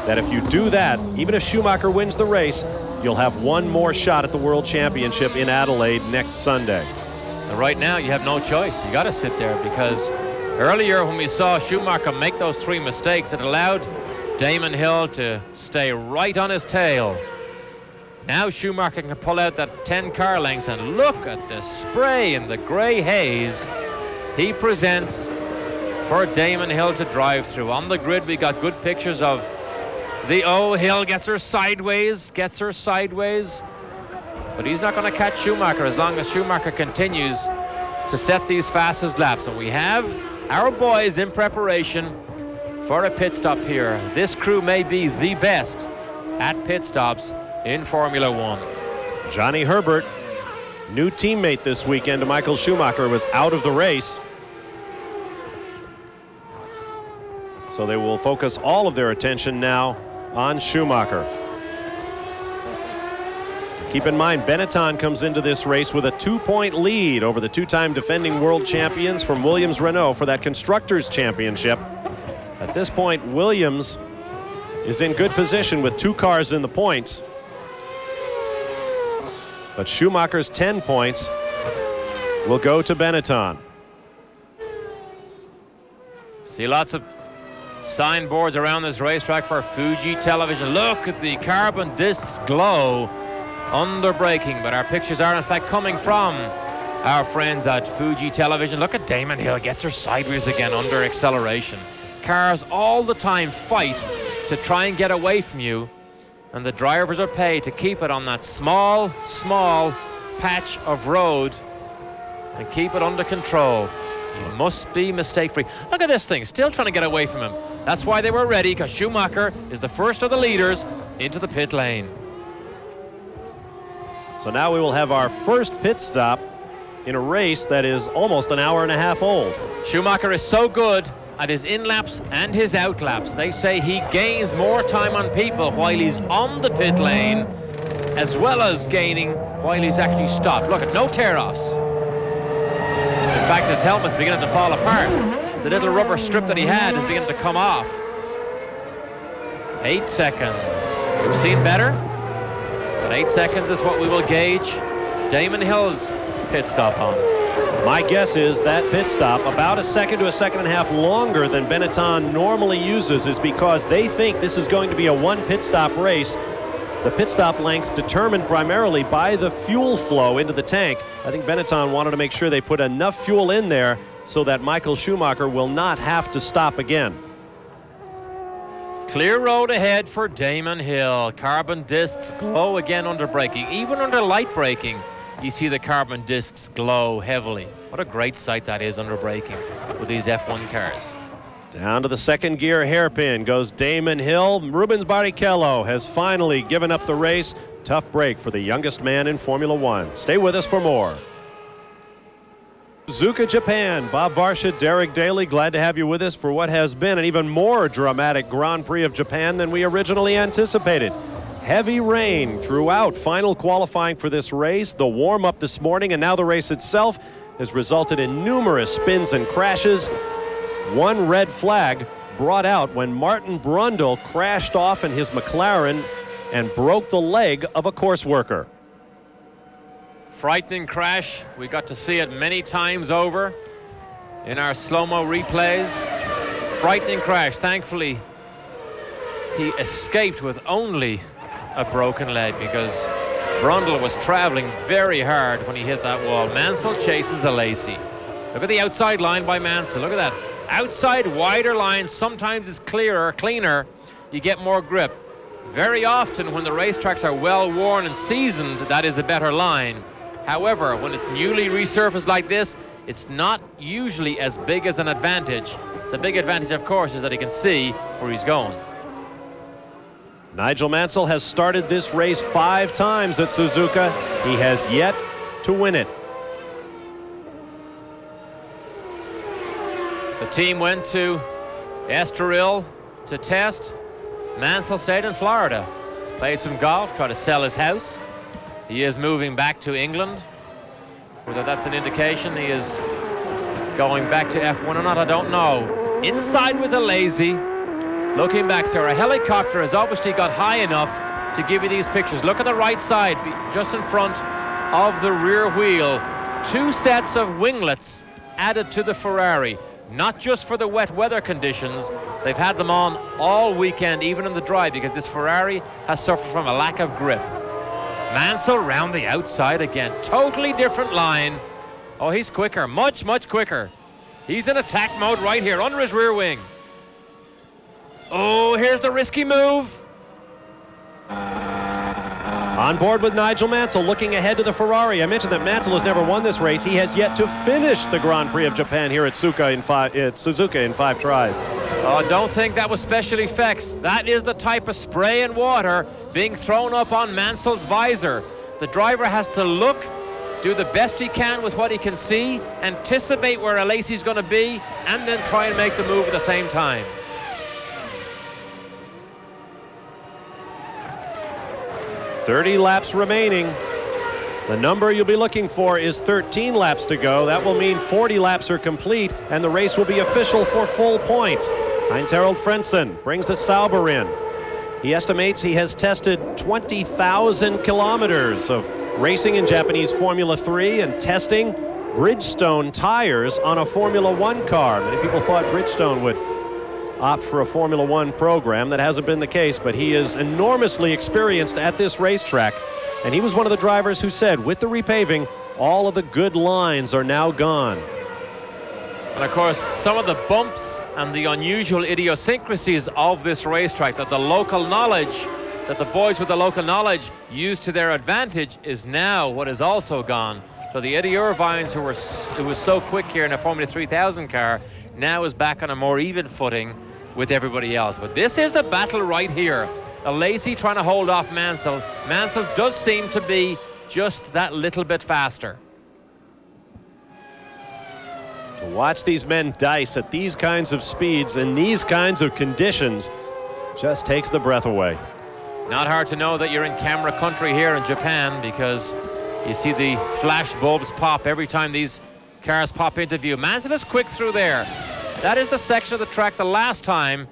that if you do that, even if Schumacher wins the race, you'll have one more shot at the World Championship in Adelaide next Sunday? And right now, you have no choice. You got to sit there because earlier when we saw Schumacher make those 3 mistakes, it allowed Damon Hill to stay right on his tail. Now Schumacher can pull out that 10 car lengths, and look at the spray and the grey haze he presents for Damon Hill to drive through. On the grid, we got good pictures of the Hill gets her sideways, but he's not going to catch Schumacher as long as Schumacher continues to set these fastest laps. And we have our boys in preparation for a pit stop here. This crew may be the best at pit stops in Formula One. Johnny Herbert, new teammate this weekend to Michael Schumacher, was out of the race. So they will focus all of their attention now on Schumacher. Keep in mind, Benetton comes into this race with a 2-point lead over the 2-time defending world champions from Williams-Renault for that Constructors' Championship. At this point, Williams is in good position with 2 cars in the points. But Schumacher's 10 points will go to Benetton. See lots of signboards around this racetrack for Fuji Television. Look at the carbon discs glow under braking, but our pictures are in fact coming from our friends at Fuji Television. Look at Damon Hill, gets her sideways again under acceleration. Cars all the time fight to try and get away from you, and the drivers are paid to keep it on that small patch of road and keep it under control. You must be mistake-free. Look at this thing, still trying to get away from him. That's why they were ready, because Schumacher is the first of the leaders into the pit lane. So now we will have our first pit stop in a race that is almost an hour and a half old. Schumacher is so good at his in-laps and his out-laps. They say he gains more time on people while he's on the pit lane, as well as gaining while he's actually stopped. Look at no tear-offs. In fact, his helmet's beginning to fall apart. The little rubber strip that he had is beginning to come off. 8 seconds. We've seen better, but 8 seconds is what we will gauge Damon Hill's pit stop on. My guess is that pit stop, about a second to a second and a half longer than Benetton normally uses, is because they think this is going to be a 1 pit stop race. The pit stop length determined primarily by the fuel flow into the tank. I think Benetton wanted to make sure they put enough fuel in there so that Michael Schumacher will not have to stop again. Clear road ahead for Damon Hill. Carbon discs glow again under braking. Even under light braking, you see the carbon discs glow heavily. What a great sight that is under braking with these F1 cars. Down to the second gear hairpin goes Damon Hill. Rubens Barrichello has finally given up the race. tough break for the youngest man in Formula One. Stay with us for more. Suzuka, Japan. Bob Varsha, Derek Daly, glad to have you with us for what has been an even more dramatic Grand Prix of Japan than we originally anticipated. Heavy rain throughout final qualifying for this race, the warm-up this morning, and now the race itself has resulted in numerous spins and crashes. One red flag brought out when Martin Brundle crashed off in his McLaren and broke the leg of a course worker. Frightening crash. We got to see it many times over in our slow-mo replays. Frightening crash. Thankfully, he escaped with only a broken leg because Brundle was traveling very hard when he hit that wall. Mansell chases a Lacey. Look at the outside line by Mansell. Look at that. Outside, wider line. Sometimes it's clearer, cleaner. You get more grip. Very often when the racetracks are well worn and seasoned, that is a better line. However, when it's newly resurfaced like this, it's not usually as big as an advantage. The big advantage, of course, is that he can see where he's going. Nigel Mansell has started this race 5 times at Suzuka. He has yet to win it. The team went to Estoril to test. Mansell stayed in Florida, played some golf, tried to sell his house. He is moving back to England. Whether that's an indication he is going back to F1 or not, I don't know. Inside with a Lazy. Looking back, sir, a helicopter has obviously got high enough to give you these pictures. Look at the right side, just in front of the rear wheel. 2 sets of winglets added to the Ferrari. Not just for the wet weather conditions. They've had them on all weekend, even in the dry, because this Ferrari has suffered from a lack of grip. Mansell round the outside again. Totally different line. Oh, he's quicker. Much, much quicker. He's in attack mode right here under his rear wing. Oh, here's the risky move. On board with Nigel Mansell, looking ahead to the Ferrari. I mentioned that Mansell has never won this race. He has yet to finish the Grand Prix of Japan here at Suzuka in 5 tries. Oh, don't think that was special effects. That is the type of spray and water being thrown up on Mansell's visor. The driver has to look, do the best he can with what he can see, anticipate where a Lacey's going to be, and then try and make the move at the same time. "30 laps remaining. The number you'll be looking for is 13 laps to go. That will mean 40 laps are complete, and the race will be official for full points. Heinz-Harald Frentzen brings the Sauber in. He estimates he has tested 20,000 kilometers of racing in Japanese Formula 3 and testing Bridgestone tires on a Formula 1 car. Many people thought Bridgestone would opt for a Formula 1 program. That hasn't been the case, but he is enormously experienced at this racetrack. And he was one of the drivers who said, with the repaving, all of the good lines are now gone. And of course, some of the bumps and the unusual idiosyncrasies of this racetrack that the local knowledge, that the boys with the local knowledge used to their advantage is now what is also gone. So the Eddie Irvines, who was so quick here in a Formula 3000 car, now is back on a more even footing with everybody else. But this is the battle right here. A Lacey trying to hold off Mansell. Mansell does seem to be just that little bit faster. To watch these men dice at these kinds of speeds in these kinds of conditions just takes the breath away. Not hard to know that you're in camera country here in Japan, because you see the flash bulbs pop every time these cars pop into view. Mansell is quick through there. That is the section of the track the last time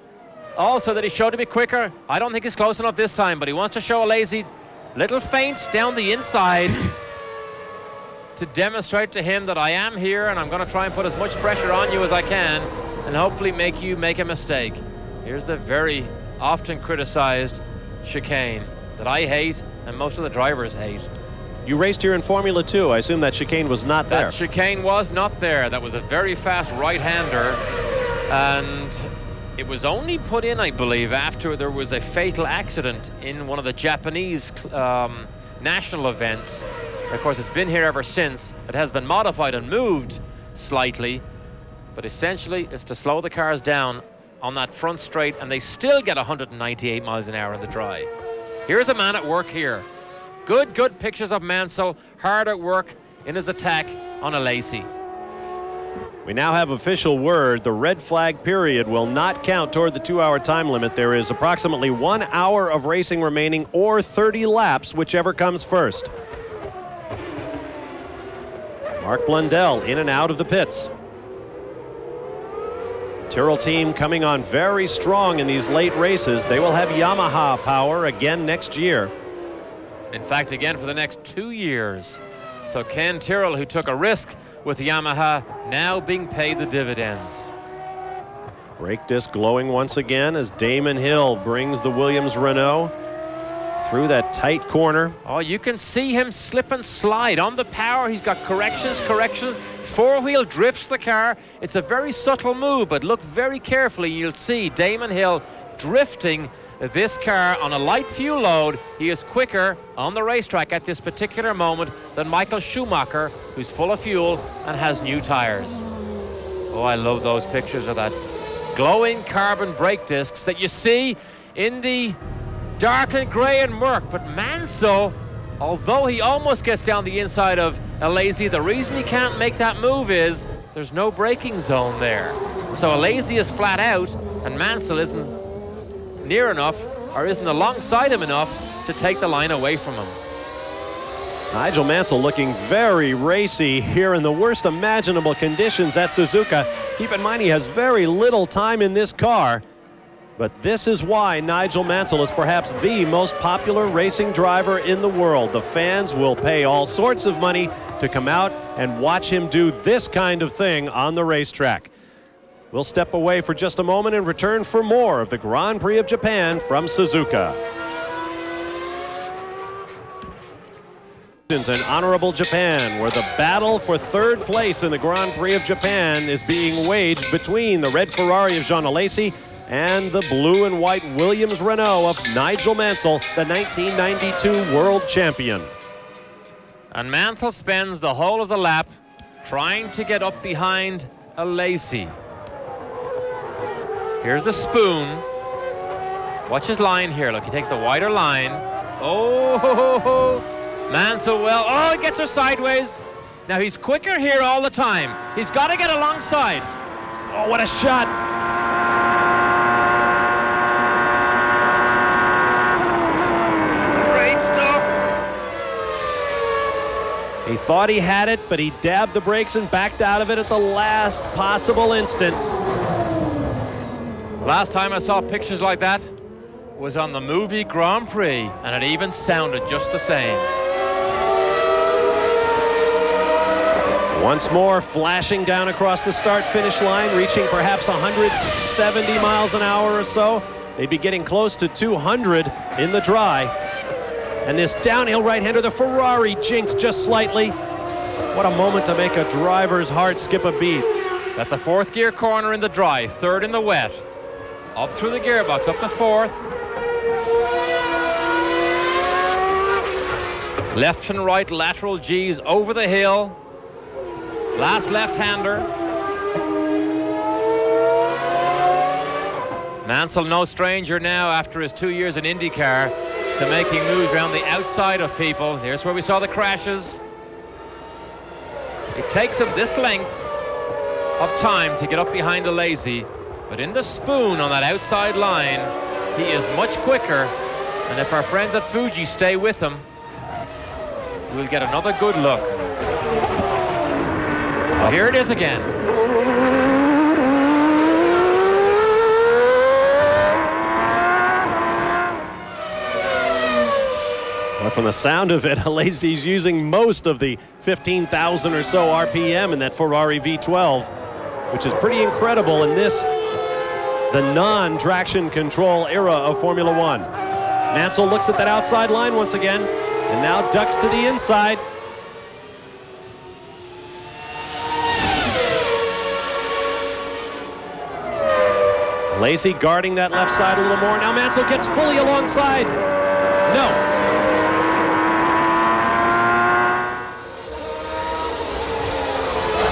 also that he showed to be quicker. I don't think he's close enough this time, but he wants to show a lazy little feint down the inside to demonstrate to him that I am here and I'm going to try and put as much pressure on you as I can and hopefully make you make a mistake. Here's the very often criticized chicane that I hate and most of the drivers hate. You raced here in Formula 2. I assume that chicane was not there. That chicane was not there. That was a very fast right-hander, and it was only put in, I believe, after there was a fatal accident in one of the Japanese national events. Of course, it's been here ever since. It has been modified and moved slightly, but essentially it's to slow the cars down on that front straight, and they still get 198 miles an hour in the dry. Here's a man at work here. Good pictures of Mansell hard at work in his attack on Alesi. We now have official word. The red flag period will not count toward the 2-hour time limit. There is approximately 1 hour of racing remaining, or 30 laps, whichever comes first. Mark Blundell in and out of the pits. Tyrrell team coming on very strong in these late races. They will have Yamaha power again next year. In fact, again for the next 2 years. So Ken Tyrrell, who took a risk with Yamaha, now being paid the dividends. Brake disc glowing once again as Damon Hill brings the Williams Renault through that tight corner. Oh, you can see him slip and slide on the power. He's got corrections. Four-wheel drifts the car. It's a very subtle move, but look very carefully. You'll see Damon Hill drifting this car on a light fuel load. He is quicker on the racetrack at this particular moment than Michael Schumacher, who's full of fuel and has new tires. Oh, I love those pictures of that glowing carbon brake discs that you see in the dark and grey and murk. But Mansell, although he almost gets down the inside of Alesi, the reason he can't make that move is there's no braking zone there. So Alesi is flat out and Mansell isn't near enough or isn't alongside him enough to take the line away from him. Nigel Mansell looking very racy here in the worst imaginable conditions at Suzuka. Keep in mind he has very little time in this car, but this is why Nigel Mansell is perhaps the most popular racing driver in the world. The fans will pay all sorts of money to come out and watch him do this kind of thing on the racetrack. We'll step away for just a moment and return for more of the Grand Prix of Japan from Suzuka. In honorable Japan, where the battle for third place in the Grand Prix of Japan is being waged between the red Ferrari of Jean Alesi and the blue and white Williams Renault of Nigel Mansell, the 1992 world champion. And Mansell spends the whole of the lap trying to get up behind Alesi. Here's the spoon. Watch his line here. Look, he takes the wider line. Oh, Mansell, well, oh, he gets her sideways. Now he's quicker here all the time. He's got to get alongside. Oh, what a shot. Great stuff. He thought he had it, but he dabbed the brakes and backed out of it at the last possible instant. Last time I saw pictures like that was on the movie Grand Prix, and it even sounded just the same. Once more flashing down across the start-finish line, reaching perhaps 170 miles an hour or so. They'd be getting close to 200 in the dry. And this downhill right-hander, the Ferrari jinxed just slightly. What a moment to make a driver's heart skip a beat. That's a fourth gear corner in the dry, third in the wet. Up through the gearbox, up to fourth. Left and right lateral G's over the hill. Last left-hander. Mansell no stranger now after his 2 years in IndyCar to making moves around the outside of people. Here's where we saw the crashes. It takes him this length of time to get up behind Alesi, but in the spoon on that outside line, he is much quicker. And if our friends at Fuji stay with him, we'll get another good look. Oh, here it is again. Well, from the sound of it, Alesi's using most of the 15,000 or so RPM in that Ferrari V12, which is pretty incredible in this, the non-traction control era of Formula One. Mansell looks at that outside line once again, and now ducks to the inside. Alesi guarding that left side a little more. Now Mansell gets fully alongside. No.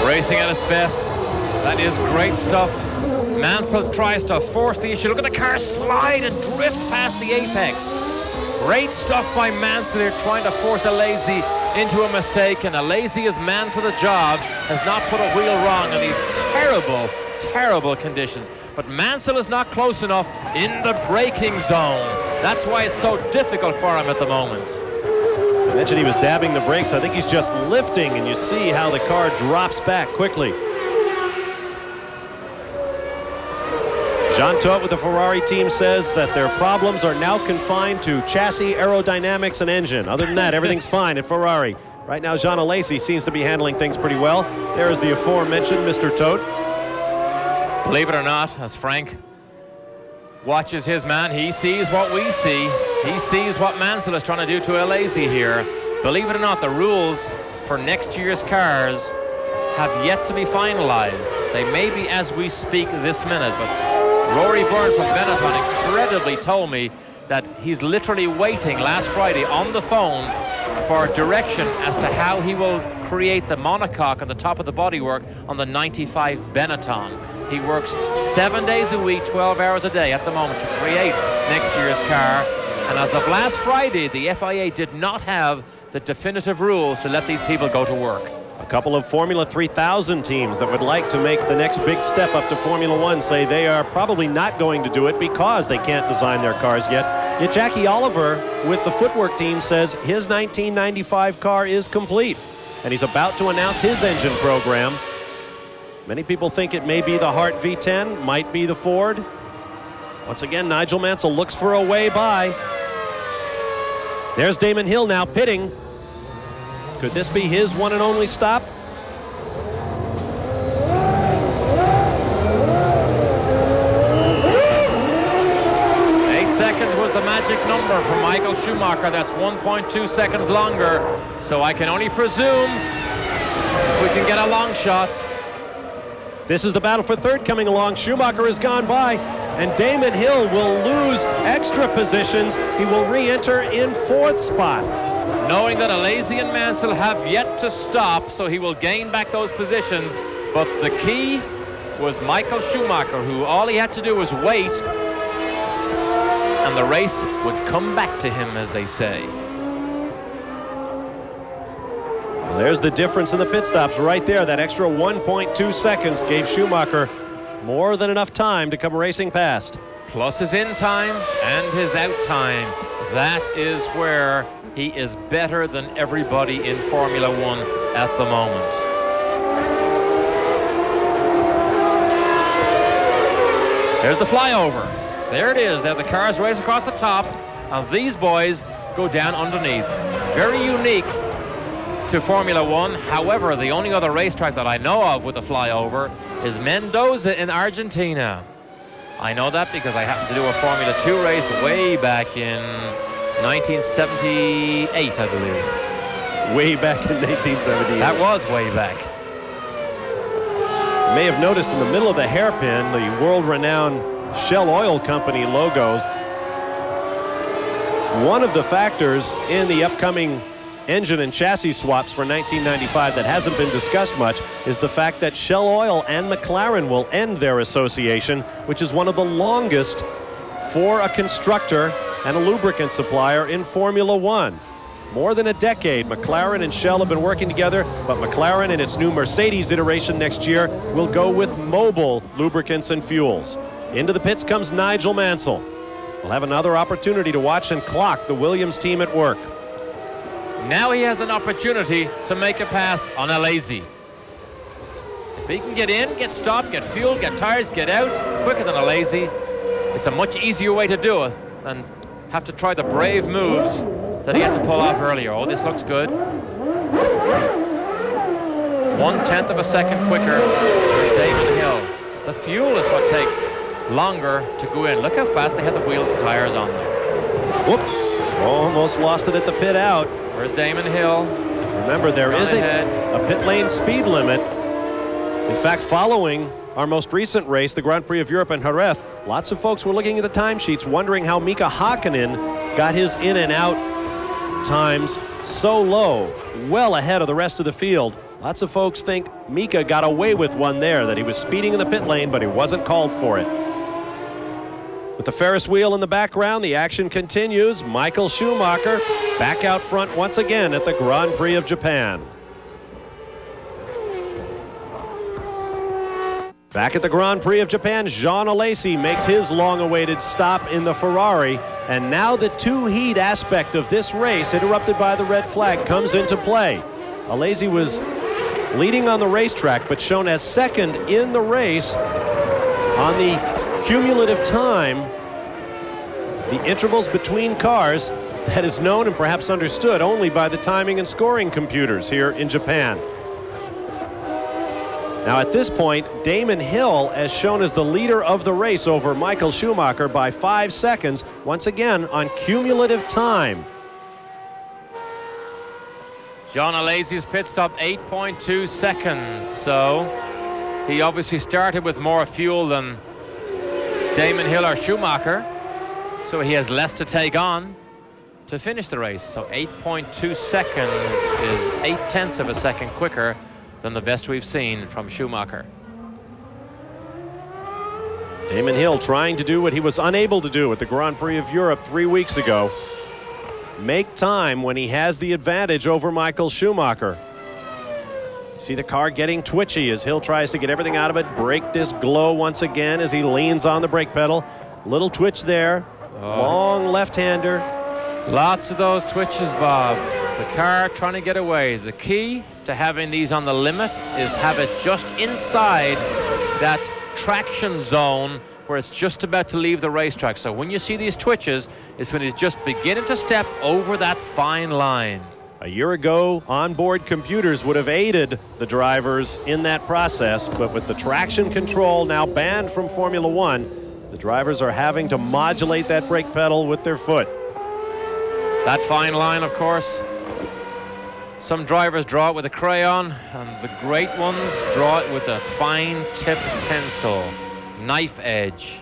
Racing at its best. That is great stuff. Mansell tries to force the issue. Look at the car slide and drift past the apex. Great stuff by Mansell here, trying to force Alazi into a mistake, and Alazi is man to the job, has not put a wheel wrong in these terrible, terrible conditions. But Mansell is not close enough in the braking zone. That's why it's so difficult for him at the moment. I mentioned he was dabbing the brakes. I think he's just lifting, and you see how the car drops back quickly. Jean Todt with the Ferrari team says that their problems are now confined to chassis, aerodynamics, and engine. Other than that, everything's fine at Ferrari. Right now, Jean Alazi seems to be handling things pretty well. There is the aforementioned Mr. Todt. Believe it or not, as Frank watches his man, he sees what we see. He sees what Mansell is trying to do to Alazi here. Believe it or not, the rules for next year's cars have yet to be finalized. They may be as we speak this minute, but Rory Byrne from Benetton incredibly told me that he's literally waiting last Friday on the phone for direction as to how he will create the monocoque on the top of the bodywork on the 95 Benetton. He works 7 days a week, 12 hours a day at the moment to create next year's car. And as of last Friday, the FIA did not have the definitive rules to let these people go to work. A couple of Formula 3000 teams that would like to make the next big step up to Formula One say they are probably not going to do it because they can't design their cars yet. Yet Jackie Oliver with the footwork team says his 1995 car is complete, and he's about to announce his engine program. Many people think it may be the Hart V10, might be the Ford. Once again, Nigel Mansell looks for a way by. There's Damon Hill now pitting. Could this be his one and only stop? Seconds was the magic number for Michael Schumacher. That's 1.2 seconds longer. So I can only presume if we can get a long shot. This is the battle for third coming along. Schumacher has gone by, and Damon Hill will lose extra positions. He will re-enter in fourth spot. Knowing that Alazi and Mansell have yet to stop, so he will gain back those positions. But the key was Michael Schumacher, who all he had to do was wait, and the race would come back to him, as they say. Well, there's the difference in the pit stops right there. That extra 1.2 seconds gave Schumacher more than enough time to come racing past. Plus his in time and his out time. That is where he is better than everybody in Formula One at the moment. There's the flyover. There it is. They have the cars race across the top, and these boys go down underneath. Very unique to Formula One. However, the only other racetrack that I know of with a flyover is Mendoza in Argentina. I know that because I happened to do a Formula 2 race way back in 1978, I believe. Way back in 1978. That was way back. You may have noticed in the middle of the hairpin, the world-renowned Shell Oil Company logo. One of the factors in the upcoming engine and chassis swaps for 1995 that hasn't been discussed much is the fact that Shell Oil and McLaren will end their association, which is one of the longest for a constructor and a lubricant supplier in Formula One. More than a decade, McLaren and Shell have been working together, but McLaren in its new Mercedes iteration next year will go with Mobil lubricants and fuels. Into the pits comes Nigel Mansell. We'll have another opportunity to watch and clock the Williams team at work. Now he has an opportunity to make a pass on Alazi. If he can get in, get stopped, get fuel, get tires, get out quicker than Alazi, it's a much easier way to do it than have to try the brave moves that he had to pull off earlier. Oh, this looks good. 1/10 of a second quicker than Damon Hill. The fuel is what takes longer to go in. Look how fast they had the wheels and tires on there. Whoops, almost lost it at the pit out. Where's Damon Hill? Remember, there is a pit lane speed limit. In fact, following our most recent race, the Grand Prix of Europe in Jerez, lots of folks were looking at the timesheets wondering how Mika Hakkinen got his in and out times so low, well ahead of the rest of the field. Lots of folks think Mika got away with one there, that he was speeding in the pit lane, but he wasn't called for it. With the Ferris wheel in the background, the action continues. Michael Schumacher back out front once again at the Grand Prix of Japan. Back at the Grand Prix of Japan, Jean Alesi makes his long-awaited stop in the Ferrari. And now the two-heat aspect of this race, interrupted by the red flag, comes into play. Alesi was leading on the racetrack, but shown as second in the race on the cumulative time, the intervals between cars, that is known and perhaps understood only by the timing and scoring computers here in Japan. Now at this point, Damon Hill, as shown as the leader of the race over Michael Schumacher by 5 seconds, once again on cumulative time. Jean Alesi's pit stop, 8.2 seconds. So he obviously started with more fuel than Damon Hill or Schumacher. So he has less to take on to finish the race. So 8.2 seconds is 0.8 of a second quicker than the best we've seen from Schumacher. Damon Hill trying to do what he was unable to do at the Grand Prix of Europe 3 weeks ago. Make time when he has the advantage over Michael Schumacher. See the car getting twitchy as Hill tries to get everything out of it. Brake disc glow once again as he leans on the brake pedal. Little twitch there. Long left-hander. Lots of those twitches, Bob. The car trying to get away. The key to having these on the limit is have it just inside that traction zone where it's just about to leave the racetrack. So when you see these twitches, it's when it's just beginning to step over that fine line. A year ago, onboard computers would have aided the drivers in that process, but with the traction control now banned from Formula One, the drivers are having to modulate that brake pedal with their foot. That fine line, of course, some drivers draw it with a crayon, and the great ones draw it with a fine-tipped pencil. Knife edge.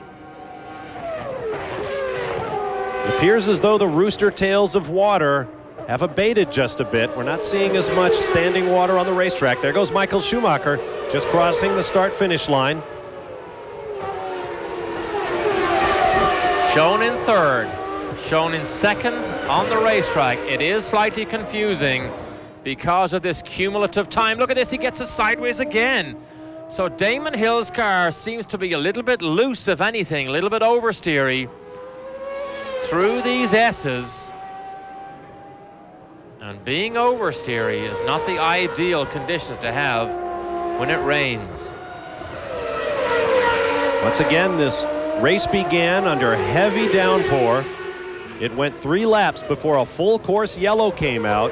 It appears as though the rooster tails of water have abated just a bit. We're not seeing as much standing water on the racetrack. There goes Michael Schumacher, just crossing the start-finish line. Shown in third, shown in second on the racetrack. It is slightly confusing because of this cumulative time. Look at this, he gets it sideways again. So Damon Hill's car seems to be a little bit loose, if anything, a little bit oversteery through these S's. And being oversteery is not the ideal conditions to have when it rains. Once again, this race began under heavy downpour. It went 3 laps before a full course yellow came out.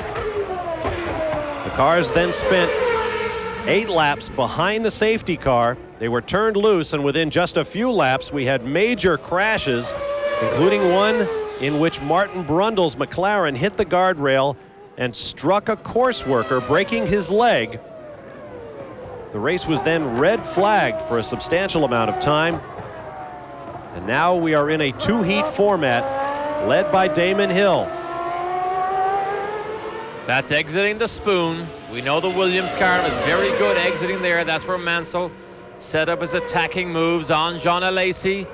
The cars then spent 8 laps behind the safety car. They were turned loose, and within just a few laps, we had major crashes, including one in which Martin Brundle's McLaren hit the guardrail and struck a course worker, breaking his leg. The race was then red flagged for a substantial amount of time. And now we are in a 2-heat format, led by Damon Hill. That's exiting the spoon. We know the Williams car is very good exiting there. That's where Mansell set up his attacking moves on Jean Alesi.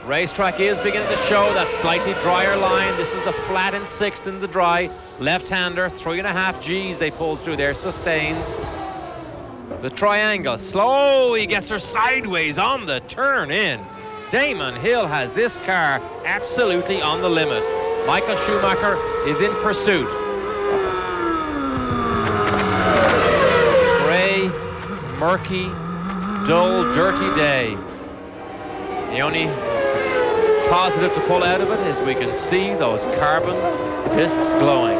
Racetrack is beginning to show that slightly drier line. This is the flat in 6th in the dry. Left-hander, 3.5 Gs they pulled through there, sustained. The triangle, slow, he gets her sideways on the turn in. Damon Hill has this car absolutely on the limit. Michael Schumacher is in pursuit. Gray, murky, dull, dirty day. The only positive to pull out of it is we can see those carbon discs glowing.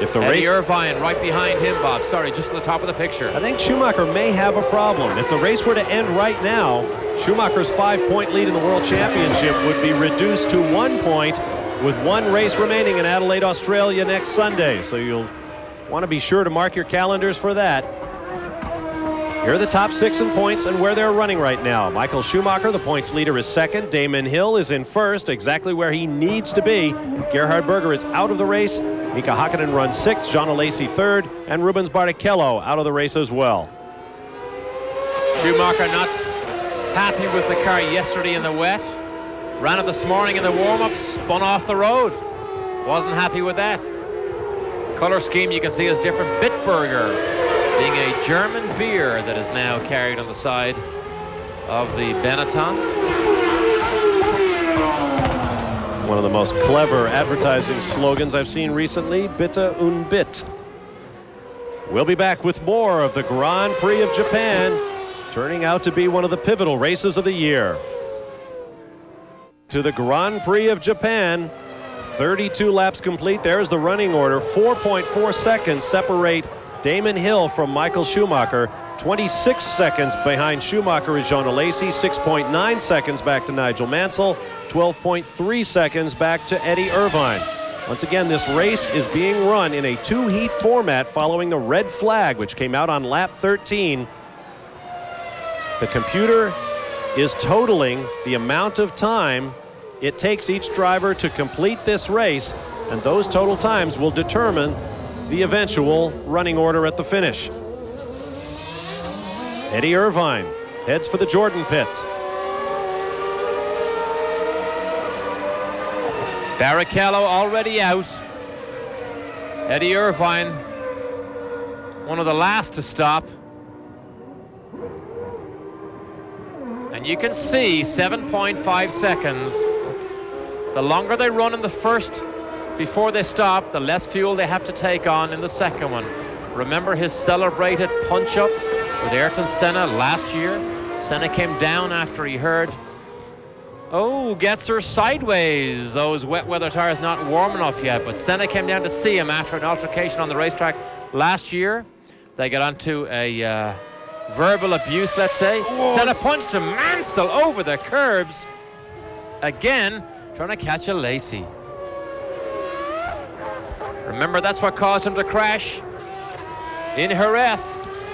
If the Eddie Irvine right behind him, Bob. Sorry, just at the top of the picture. I think Schumacher may have a problem. If the race were to end right now, Schumacher's 5-point lead in the World Championship would be reduced to 1 point with 1 race remaining in Adelaide, Australia next Sunday. So you'll want to be sure to mark your calendars for that. Here are the top 6 in points and where they're running right now. Michael Schumacher, the points leader, is second. Damon Hill is in first, exactly where he needs to be. Gerhard Berger is out of the race. Mika Hakkinen runs 6th. Jean Alesi 3rd. And Rubens Barrichello out of the race as well. Schumacher happy with the car yesterday in the wet. Ran it this morning in the warm-up, spun off the road. Wasn't happy with that. Color scheme you can see is different. Bitburger being a German beer that is now carried on the side of the Benetton. One of the most clever advertising slogans I've seen recently, Bitte und Bit. We'll be back with more of the Grand Prix of Japan, turning out to be one of the pivotal races of the year. To the Grand Prix of Japan, 32 laps complete. There's the running order. 4.4 seconds separate Damon Hill from Michael Schumacher. 26 seconds behind Schumacher is Jean Alesi. 6.9 seconds back to Nigel Mansell. 12.3 seconds back to Eddie Irvine. Once again, this race is being run in a two-heat format following the red flag, which came out on lap 13. The computer is totaling the amount of time it takes each driver to complete this race, and those total times will determine the eventual running order at the finish. Eddie Irvine heads for the Jordan pits. Barrichello already out. Eddie Irvine, one of the last to stop. And you can see 7.5 seconds. The longer they run in the first before they stop, the less fuel they have to take on in the second one. Remember his celebrated punch-up with Ayrton Senna last year? Senna came down after he heard, oh, gets her sideways. Those wet weather tires not warm enough yet. But Senna came down to see him after an altercation on the racetrack last year. They got onto a verbal abuse, let's say. Whoa. Senna punched him. Mansell over the curbs. Again, trying to catch a Lacey. Remember, that's what caused him to crash. In Jerez,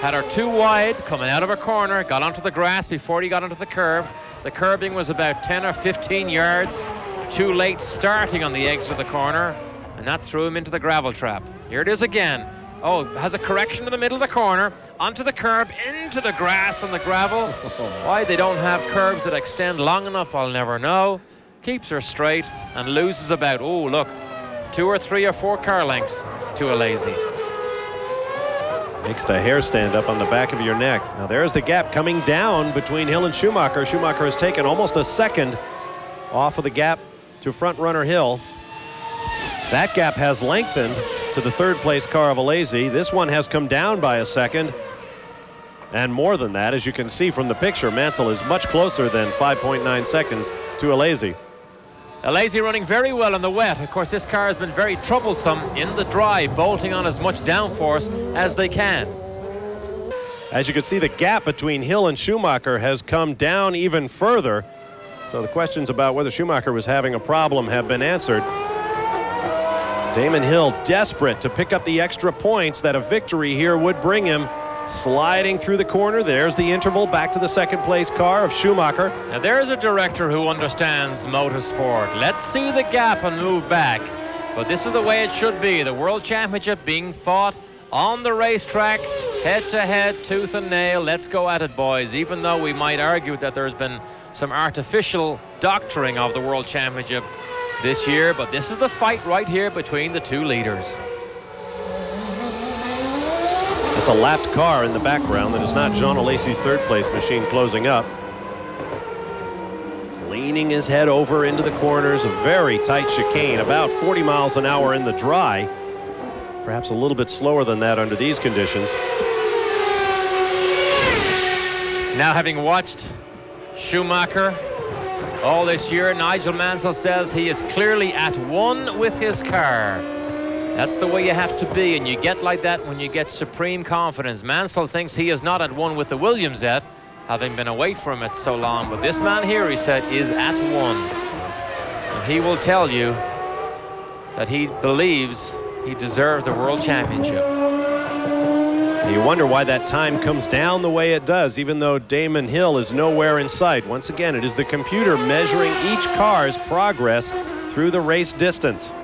had her too wide, coming out of a corner, got onto the grass before he got onto the curb. The curbing was about 10 or 15 yards too late starting on the exit of the corner, and that threw him into the gravel trap. Here it is again. Oh, has a correction in the middle of the corner, onto the curb, into the grass and the gravel. Why they don't have curbs that extend long enough, I'll never know. Keeps her straight and loses about, oh, look, 2 or 3 or 4 car lengths to a Lazy. Makes the hair stand up on the back of your neck. Now there's the gap coming down between Hill and Schumacher. Schumacher has taken almost a second off of the gap to front runner Hill. That gap has lengthened to the third place car of Alesi. This one has come down by a second. And more than that, as you can see from the picture, Mansell is much closer than 5.9 seconds to Alesi. Alesi running very well in the wet. Of course, this car has been very troublesome in the dry, bolting on as much downforce as they can. As you can see, the gap between Hill and Schumacher has come down even further. So the questions about whether Schumacher was having a problem have been answered. Damon Hill desperate to pick up the extra points that a victory here would bring him. Sliding through the corner. There's the interval back to the second place car of Schumacher. Now there's a director who understands motorsport. Let's see the gap and move back. But this is the way it should be. The World Championship being fought on the racetrack, head to head, tooth and nail. Let's go at it, boys. Even though we might argue that there's been some artificial doctoring of the World Championship this year, but this is the fight right here between the two leaders. It's a lapped car in the background that is not Jean Alesi's third place machine closing up. Leaning his head over into the corners, a very tight chicane, about 40 miles an hour in the dry. Perhaps a little bit slower than that under these conditions. Now, having watched Schumacher all this year, Nigel Mansell says he is clearly at one with his car. That's the way you have to be, and you get like that when you get supreme confidence. Mansell thinks he is not at one with the Williams yet, having been away from it so long. But this man here, he said, is at one. And he will tell you that he believes he deserves the World Championship. You wonder why that time comes down the way it does, even though Damon Hill is nowhere in sight. Once again, it is the computer measuring each car's progress through the race distance.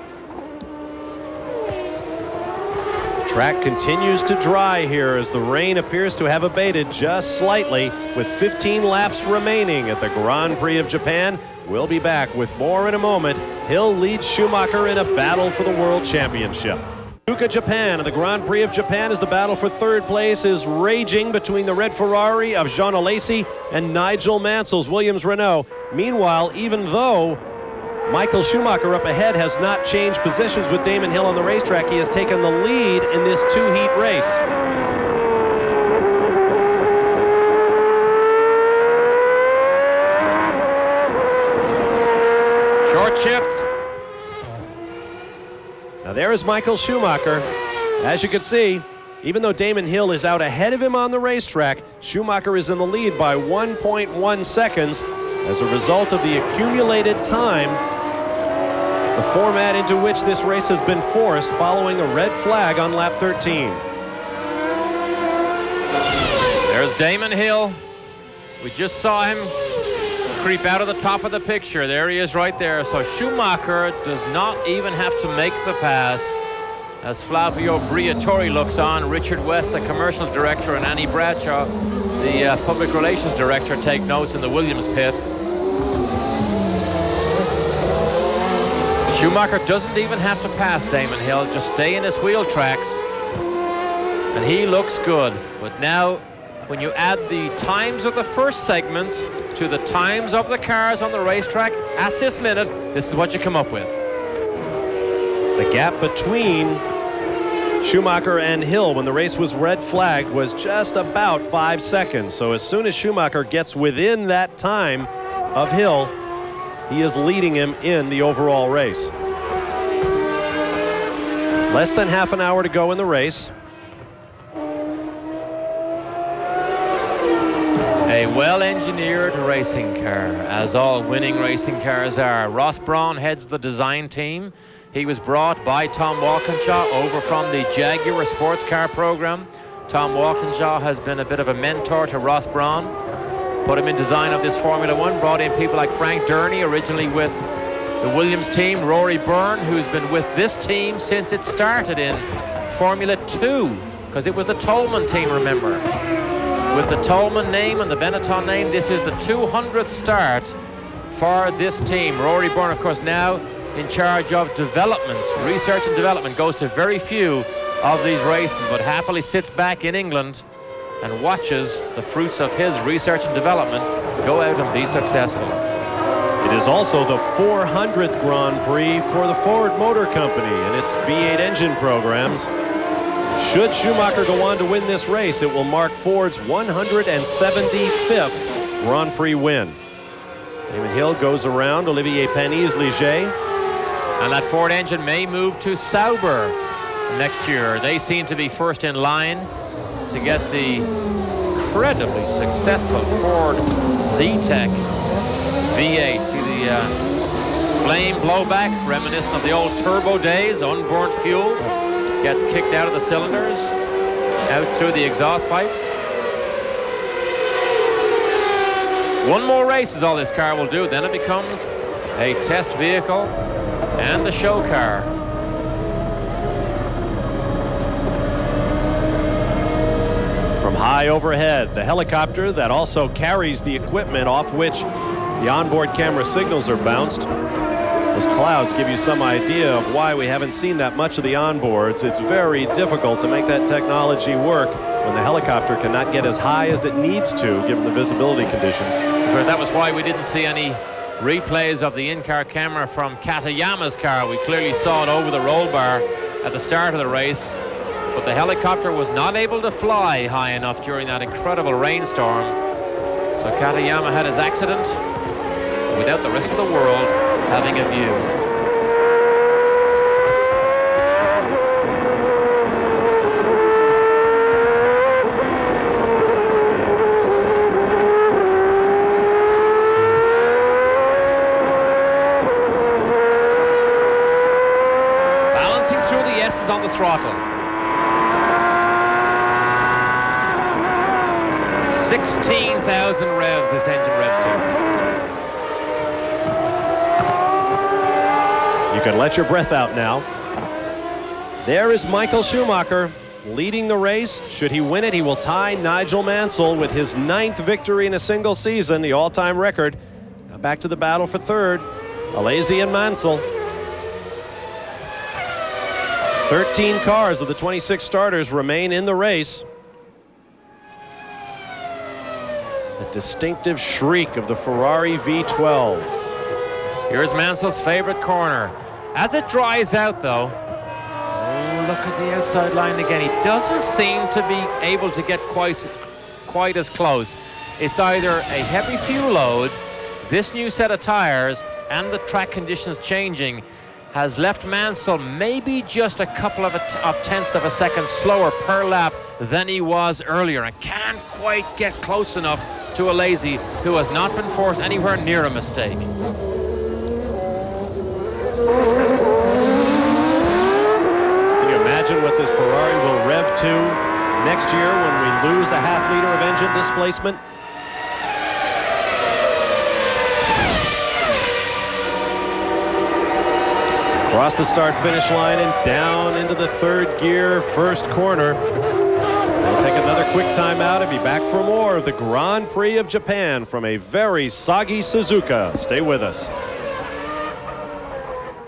Track continues to dry here as the rain appears to have abated just slightly with 15 laps remaining at the Grand Prix of Japan. We'll be back with more in a moment. Hill leads Schumacher in a battle for the World Championship. Suzuka, Japan, and the Grand Prix of Japan as the battle for third place is raging between the red Ferrari of Jean Alesi and Nigel Mansell's Williams-Renault. Meanwhile, even though Michael Schumacher up ahead has not changed positions with Damon Hill on the racetrack, he has taken the lead in this two-heat race. Short shift. Now there is Michael Schumacher. As you can see, even though Damon Hill is out ahead of him on the racetrack, Schumacher is in the lead by 1.1 seconds as a result of the accumulated time, the format into which this race has been forced following a red flag on lap 13. There's Damon Hill. We just saw him creep out of the top of the picture. There he is right there. So Schumacher does not even have to make the pass. As Flavio Briatore looks on, Richard West, the commercial director, and Annie Bradshaw, the public relations director, take notes in the Williams pit. Schumacher doesn't even have to pass Damon Hill, just stay in his wheel tracks, and he looks good. But now, when you add the times of the first segment to the times of the cars on the racetrack at this minute, this is what you come up with. The gap between Schumacher and Hill when the race was red flagged was just about 5 seconds. So as soon as Schumacher gets within that time of Hill, he is leading him in the overall race. Less than half an hour to go in the race. A well-engineered racing car, as all winning racing cars are. Ross Brawn heads the design team. He was brought by Tom Walkinshaw over from the Jaguar sports car program. Tom Walkinshaw has been a bit of a mentor to Ross Brawn. Put him in design of this Formula One, brought in people like Frank Durney, originally with the Williams team, Rory Byrne, who's been with this team since it started in Formula 2, because it was the Tolman team, remember. With the Tolman name and the Benetton name, this is the 200th start for this team. Rory Byrne, of course, now in charge of development, research and development, goes to very few of these races, but happily sits back in England and watches the fruits of his research and development go out and be successful. It is also the 400th Grand Prix for the Ford Motor Company and its V8 engine programs. Should Schumacher go on to win this race, it will mark Ford's 175th Grand Prix win. Damon Hill goes around Olivier Panis Ligier. And that Ford engine may move to Sauber next year. They seem to be first in line to get the incredibly successful Ford Z-Tech V8. See the flame blowback, reminiscent of the old turbo days. Unburnt fuel gets kicked out of the cylinders, out through the exhaust pipes. One more race is all this car will do, then it becomes a test vehicle and a show car. From high overhead, the helicopter that also carries the equipment off which the onboard camera signals are bounced. Those clouds give you some idea of why we haven't seen that much of the onboards. It's very difficult to make that technology work when the helicopter cannot get as high as it needs to, given the visibility conditions. Of course, that was why we didn't see any replays of the in-car camera from Katayama's car. We clearly saw it over the roll bar at the start of the race, but the helicopter was not able to fly high enough during that incredible rainstorm. So Katayama had his accident without the rest of the world having a view. Balancing through the S's on the throttle. 16,000 revs this engine revs to. You can let your breath out now. There is Michael Schumacher leading the race. Should he win it, he will tie Nigel Mansell with his 9th victory in a single season, the all-time record. Now back to the battle for third. Alesi and Mansell. 13 cars of the 26 starters remain in the race. The distinctive shriek of the Ferrari V12. Here's Mansell's favorite corner. As it dries out, though, oh, look at the outside line again. He doesn't seem to be able to get quite as close. It's either a heavy fuel load, this new set of tires, and the track conditions changing has left Mansell maybe just a couple of tenths of a second slower per lap than he was earlier, and can't quite get close enough to Alesi, who has not been forced anywhere near a mistake. Can you imagine what this Ferrari will rev to next year when we lose a half liter of engine displacement? Across the start-finish line and down into the third gear, first corner. We'll take another quick timeout and be back for more of the Grand Prix of Japan from a very soggy Suzuka. Stay with us.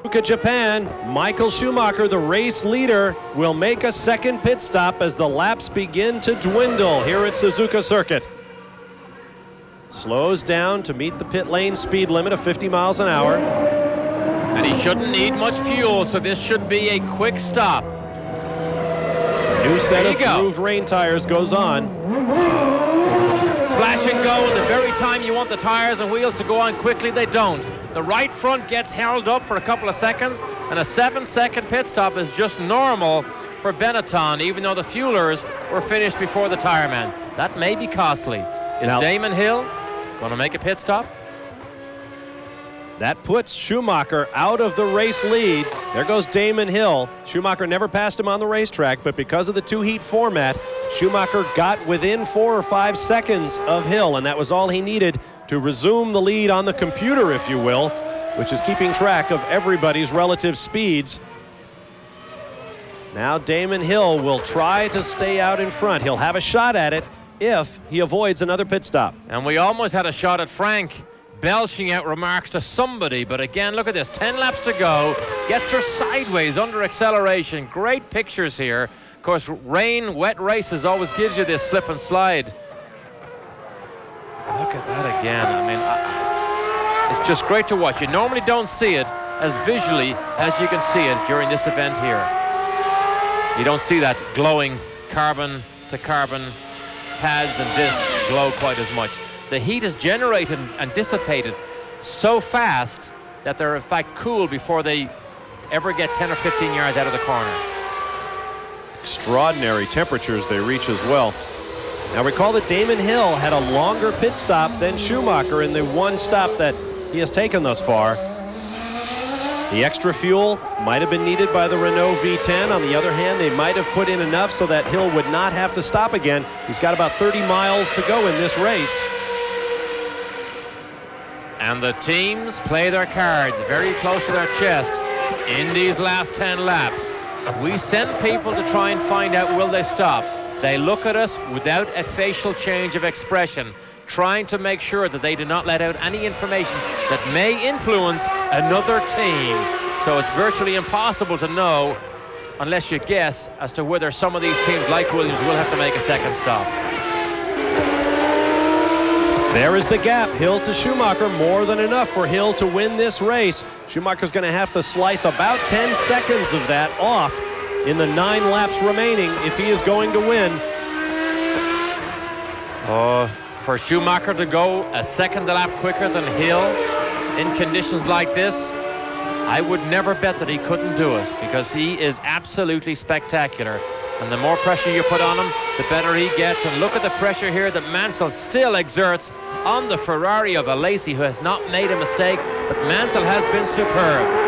Suzuka Japan, Michael Schumacher, the race leader, will make a second pit stop as the laps begin to dwindle here at Suzuka Circuit. Slows down to meet the pit lane speed limit of 50 miles an hour. And he shouldn't need much fuel, so this should be a quick stop. New set of grooved rain tires goes on. Splash and go, and the very time you want the tires and wheels to go on quickly, they don't. The right front gets held up for a couple of seconds, and a 7-second pit stop is just normal for Benetton, even though the fuelers were finished before the tire man. That may be costly. Is Damon Hill going to make a pit stop? That puts Schumacher out of the race lead. There goes Damon Hill. Schumacher never passed him on the racetrack, but because of the two-heat format, Schumacher got within 4 or 5 seconds of Hill, and that was all he needed to resume the lead on the computer, if you will, which is keeping track of everybody's relative speeds. Now Damon Hill will try to stay out in front. He'll have a shot at it if he avoids another pit stop. And we almost had a shot at Frank belching out remarks to somebody, but again, look at this, 10 laps to go, gets her sideways under acceleration. Great pictures here. Of course, rain, wet races always gives you this slip and slide. Look at that again. I mean, it's just great to watch. You normally don't see it as visually as you can see it during this event here. You don't see that glowing carbon to carbon pads and discs glow quite as much. The heat is generated and dissipated so fast that they're in fact cool before they ever get 10 or 15 yards out of the corner. Extraordinary temperatures they reach as well. Now recall that Damon Hill had a longer pit stop than Schumacher in the one stop that he has taken thus far. The extra fuel might have been needed by the Renault V10. On the other hand, they might have put in enough so that Hill would not have to stop again. He's got about 30 miles to go in this race. And the teams play their cards very close to their chest in these last 10 laps. We send people to try and find out, will they stop? They look at us without a facial change of expression, trying to make sure that they do not let out any information that may influence another team. So it's virtually impossible to know, unless you guess, as to whether some of these teams, like Williams, will have to make a second stop. There is the gap, Hill to Schumacher, more than enough for Hill to win this race. Schumacher's going to have to slice about 10 seconds of that off in the 9 laps remaining if he is going to win. For Schumacher to go a second lap quicker than Hill in conditions like this, I would never bet that he couldn't do it, because he is absolutely spectacular. And the more pressure you put on him, the better he gets. And look at the pressure here that Mansell still exerts on the Ferrari of Alesi, who has not made a mistake, but Mansell has been superb.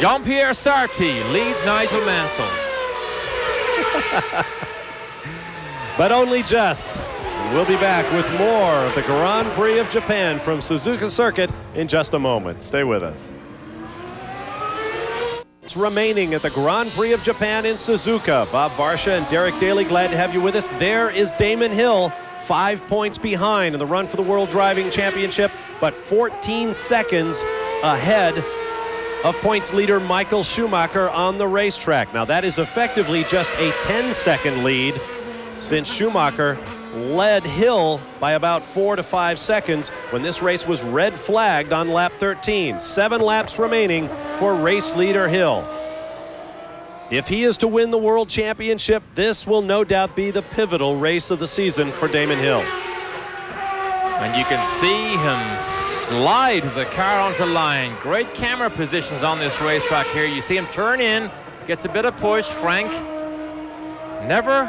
Jean-Pierre Sarti leads Nigel Mansell. But only just. And we'll be back with more of the Grand Prix of Japan from Suzuka Circuit in just a moment. Stay with us. It's remaining at the Grand Prix of Japan in Suzuka. Bob Varsha and Derek Daly, glad to have you with us. There is Damon Hill, 5 points behind in the run for the World Driving Championship, but 14 seconds ahead of points leader Michael Schumacher on the racetrack. Now that is effectively just a 10-second lead, since Schumacher led Hill by about 4 to 5 seconds when this race was red flagged on lap 13. 7 laps remaining for race leader Hill. If he is to win the World Championship, this will no doubt be the pivotal race of the season for Damon Hill. And you can see him slide the car onto line. Great camera positions on this racetrack here. You see him turn in, gets a bit of push. Frank never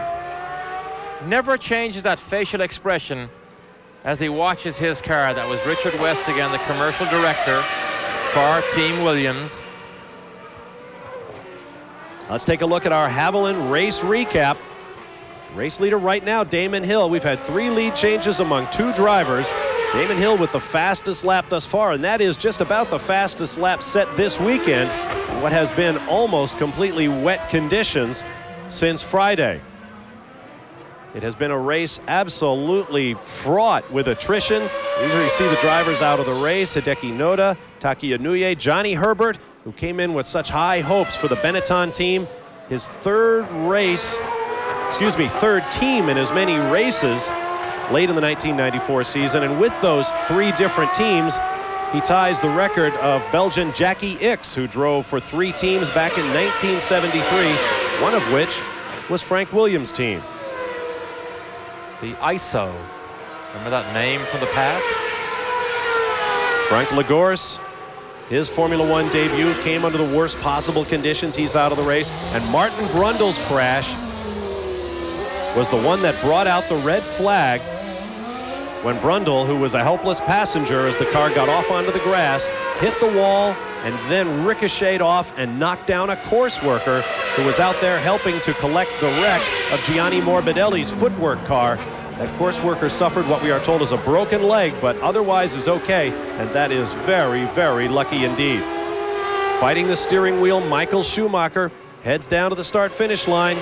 changes that facial expression as he watches his car. That was Richard West again, the commercial director for Team Williams. Let's take a look at our Haviland race recap. Race leader right now, Damon Hill. We've had 3 lead changes among 2 drivers. Damon Hill with the fastest lap thus far, and that is just about the fastest lap set this weekend in what has been almost completely wet conditions since Friday. It has been a race absolutely fraught with attrition. Usually you see the drivers out of the race. Hideki Noda, Taki Inouye, Johnny Herbert, who came in with such high hopes for the Benetton team. His third team in as many races late in the 1994 season. And with those 3 different teams, he ties the record of Belgian Jackie Ickx, who drove for 3 teams back in 1973, one of which was Frank Williams' team. The ISO. Remember that name from the past? Frank Lagorce, his Formula One debut came under the worst possible conditions. He's out of the race. And Martin Brundle's crash was the one that brought out the red flag when Brundle, who was a helpless passenger as the car got off onto the grass, hit the wall and then ricocheted off and knocked down a course worker who was out there helping to collect the wreck of Gianni Morbidelli's footwork car. That course worker suffered what we are told is a broken leg, but otherwise is okay, and that is very, very lucky indeed. Fighting the steering wheel, Michael Schumacher heads down to the start-finish line.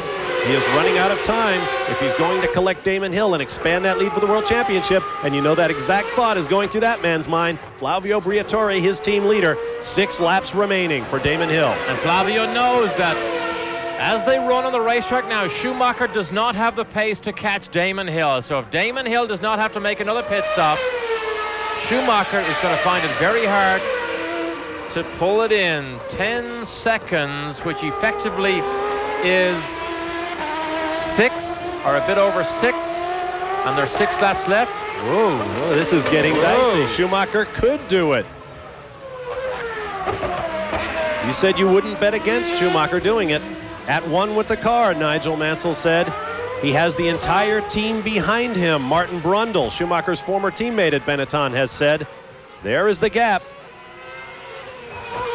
He is running out of time if he's going to collect Damon Hill and expand that lead for the World Championship. And you know that exact thought is going through that man's mind. Flavio Briatore, his team leader, 6 laps remaining for Damon Hill. And Flavio knows that as they run on the racetrack now, Schumacher does not have the pace to catch Damon Hill. So if Damon Hill does not have to make another pit stop, Schumacher is going to find it very hard to pull it in. 10 seconds, which effectively is 6 or a bit over 6, and there's 6 laps left. Whoa, this is getting dicey. Schumacher could do it. You said you wouldn't bet against Schumacher doing it. At 1 with the car, Nigel Mansell said. He has the entire team behind him. Martin Brundle, Schumacher's former teammate at Benetton, has said, there is the gap.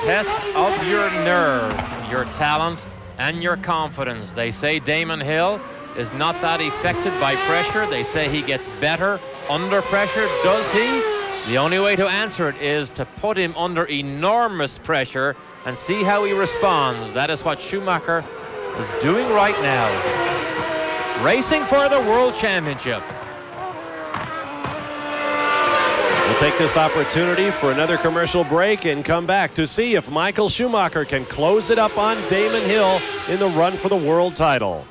Test of your nerve, your talent, and your confidence. They say Damon Hill is not that affected by pressure. They say he gets better under pressure. Does he? The only way to answer it is to put him under enormous pressure and see how he responds. That is what Schumacher is doing right now. Racing for the World Championship. We'll take this opportunity for another commercial break and come back to see if Michael Schumacher can close it up on Damon Hill in the run for the world title.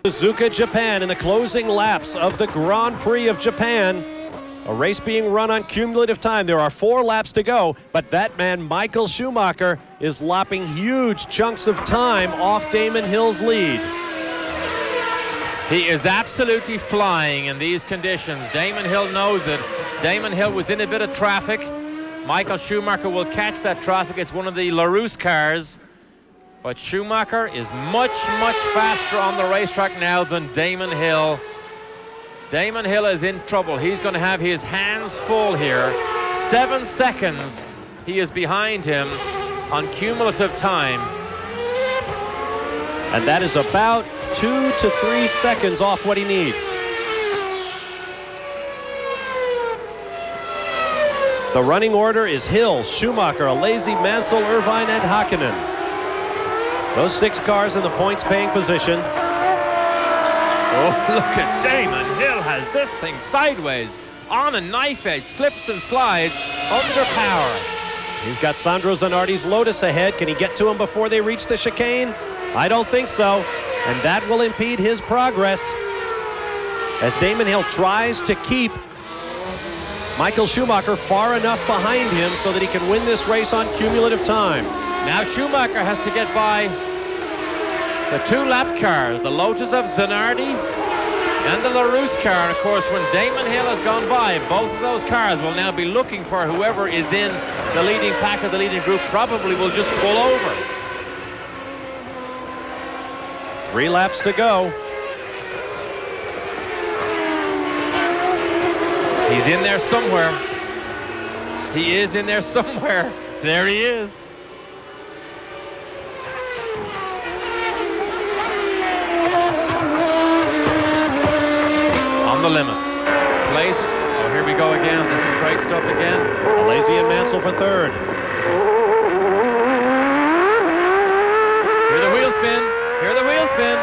Suzuka, Japan in the closing laps of the Grand Prix of Japan. A race being run on cumulative time. There are 4 laps to go, but that man, Michael Schumacher, is lopping huge chunks of time off Damon Hill's lead. He is absolutely flying in these conditions. Damon Hill knows it. Damon Hill was in a bit of traffic. Michael Schumacher will catch that traffic. It's one of the LaRousse cars. But Schumacher is much, much faster on the racetrack now than Damon Hill. Damon Hill is in trouble. He's going to have his hands full here. 7 seconds he is behind him. on cumulative time. And that is about 2 to 3 seconds off what he needs. The running order is Hill, Schumacher, Alesi, Mansell, Irvine, and Hakkinen. Those 6 cars in the points-paying position. Oh, look at Damon Hill has this thing sideways on a knife edge, slips and slides under power. He's got Sandro Zanardi's Lotus ahead. Can he get to him before they reach the chicane? I don't think so, and that will impede his progress as Damon Hill tries to keep Michael Schumacher far enough behind him so that he can win this race on cumulative time. Now Schumacher has to get by the 2 lap cars, the Lotus of Zanardi and the LaRousse car. Of course, when Damon Hill has gone by, both of those cars will now be looking for whoever is in the leading pack or the leading group, probably will just pull over. 3 laps to go. He's in there somewhere. He is in there somewhere. There he is. On the limit. Plays. Oh, here we go again. This is great stuff again. Alesi and Mansell for 3rd. Hear the wheel spin. Hear the wheel spin.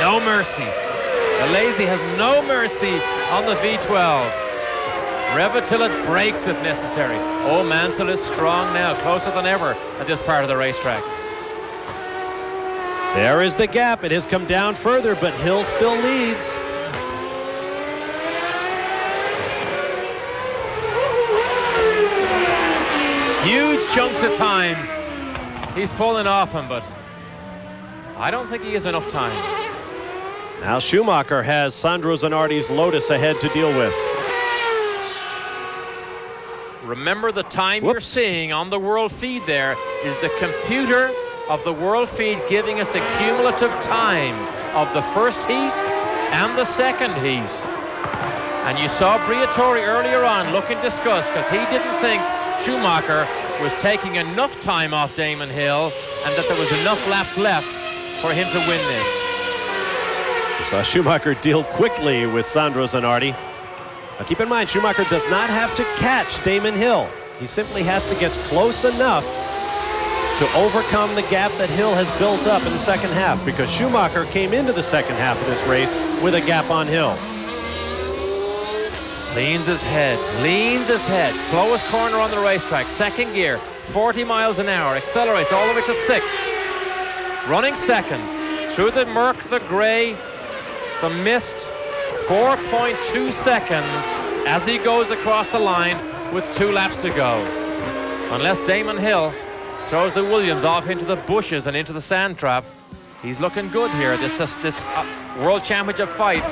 No mercy. Alesi has no mercy on the V12. Rev it till it breaks if necessary. Oh, Mansell is strong now, closer than ever at this part of the racetrack. There is the gap. It has come down further, but Hill still leads. Huge chunks of time. He's pulling off him, but I don't think he has enough time. Now Schumacher has Sandro Zanardi's Lotus ahead to deal with. Remember, the time you're seeing on the world feed there is the computer of the world feed giving us the cumulative time of the first heat and the second heat. And you saw Briatore earlier on looking disgusted because he didn't think Schumacher was taking enough time off Damon Hill and that there was enough laps left for him to win this. We saw Schumacher deal quickly with Sandro Zanardi. Now keep in mind, Schumacher does not have to catch Damon Hill. He simply has to get close enough to overcome the gap that Hill has built up in the second half, because Schumacher came into the second half of this race with a gap on Hill. Leans his head, slowest corner on the racetrack, second gear, 40 miles an hour, accelerates all the way to 6th. Running second, through the murk, the gray, the mist, 4.2 seconds as he goes across the line with 2 laps to go. Unless Damon Hill throws the Williams off into the bushes and into the sand trap, he's looking good here. This World Championship fight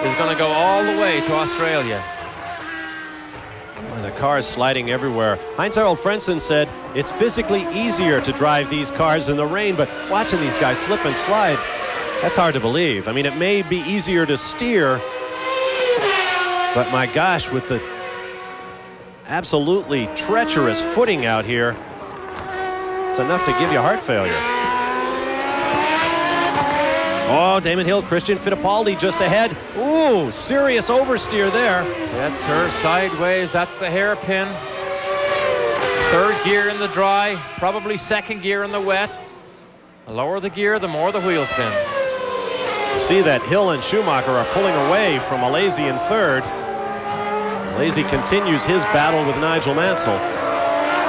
is going to go all the way to Australia. Well, the car is sliding everywhere. Heinz-Harald Frentzen said it's physically easier to drive these cars in the rain, but watching these guys slip and slide, that's hard to believe. I mean, it may be easier to steer, but my gosh, with the absolutely treacherous footing out here, it's enough to give you heart failure. Oh, Damon Hill, Christian Fittipaldi just ahead. Ooh, serious oversteer there. That's her sideways. That's the hairpin. 3rd gear in the dry, probably 2nd gear in the wet. The lower the gear, the more the wheel spin. You see that Hill and Schumacher are pulling away from Alesi in 3rd. Alesi continues his battle with Nigel Mansell.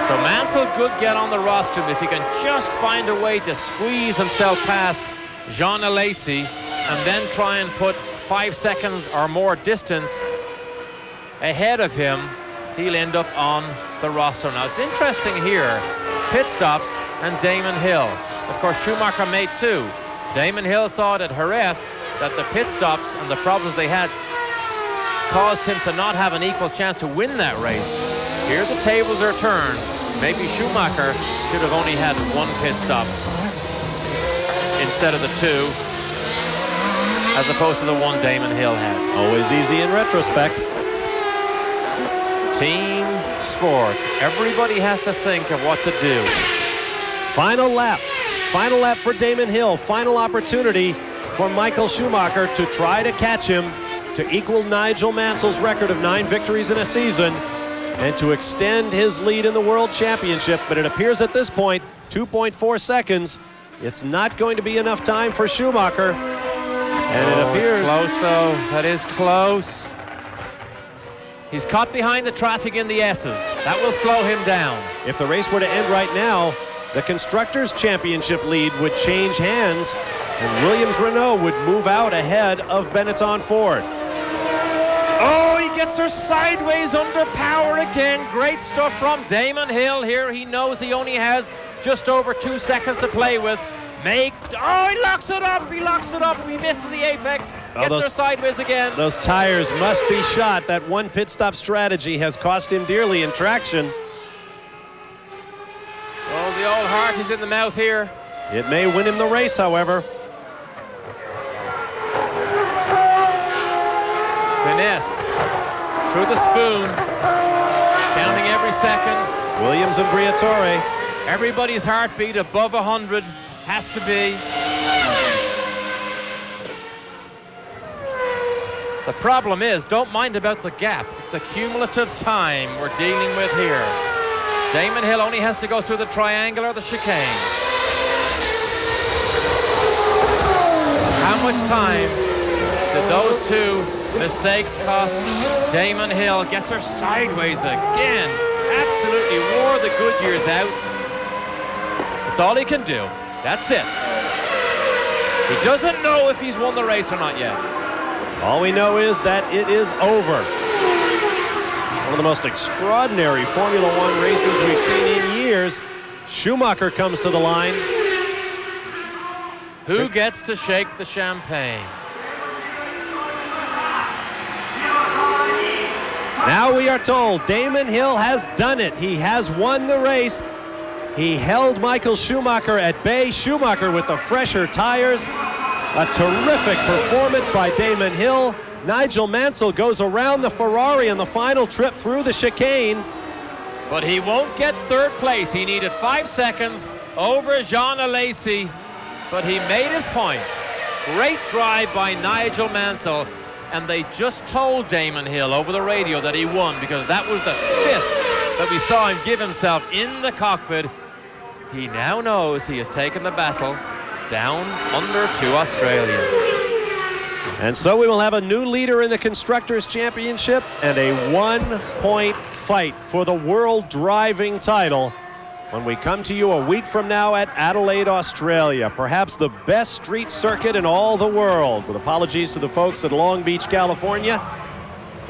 So Mansell could get on the rostrum if he can just find a way to squeeze himself past Jean Alesi and then try and put 5 seconds or more distance ahead of him. He'll end up on the rostrum. Now it's interesting here, pit stops and Damon Hill. Of course, Schumacher made 2. Damon Hill thought at Jerez that the pit stops and the problems they had caused him to not have an equal chance to win that race. Here the tables are turned. Maybe Schumacher should have only had 1 pit stop instead of the 2. as opposed to the one Damon Hill had. Always easy in retrospect. Team sport. Everybody has to think of what to do. Final lap. Final lap for Damon Hill. Final opportunity for Michael Schumacher to try to catch him, to equal Nigel Mansell's record of 9 victories in a season, and to extend his lead in the World Championship. But it appears at this point, 2.4 seconds, it's not going to be enough time for Schumacher. And it appears... It's close, though. That is close. He's caught behind the traffic in the S's. That will slow him down. If the race were to end right now, the Constructors' Championship lead would change hands, and Williams-Renault would move out ahead of Benetton Ford. Oh, he gets her sideways under power again. Great stuff from Damon Hill here. He knows he only has just over 2 seconds to play with. He locks it up. He locks it up. He misses the apex. Gets her sideways again. Those tires must be shot. That one pit stop strategy has cost him dearly in traction. Oh, the old heart is in the mouth here. It may win him the race, however. Finesse through the spoon, counting every second. Williams and Briatore. Everybody's heartbeat above 100 has to be. The problem is, don't mind about the gap. It's a cumulative time we're dealing with here. Damon Hill only has to go through the triangle or the chicane. How much time did those 2 mistakes cost Damon Hill? Gets her sideways again. Absolutely wore the Goodyears out. It's all he can do. That's it. He doesn't know if he's won the race or not yet. All we know is that it is over. One of the most extraordinary Formula One races we've seen in years. Schumacher comes to the line. Who gets to shake the champagne? Now we are told Damon Hill has done it. He has won the race. He held Michael Schumacher at bay. Schumacher with the fresher tires. A terrific performance by Damon Hill. Nigel Mansell goes around the Ferrari in the final trip through the chicane. But he won't get 3rd place. He needed 5 seconds over Jean Alesi, but he made his point. Great drive by Nigel Mansell, and they just told Damon Hill over the radio that he won because that was the fist that we saw him give himself in the cockpit. He now knows he has taken the battle down under to Australia. And so we will have a new leader in the Constructors' Championship and a 1-point fight for the World Driving title when we come to you a week from now at Adelaide, Australia. Perhaps the best street circuit in all the world. With apologies to the folks at Long Beach, California.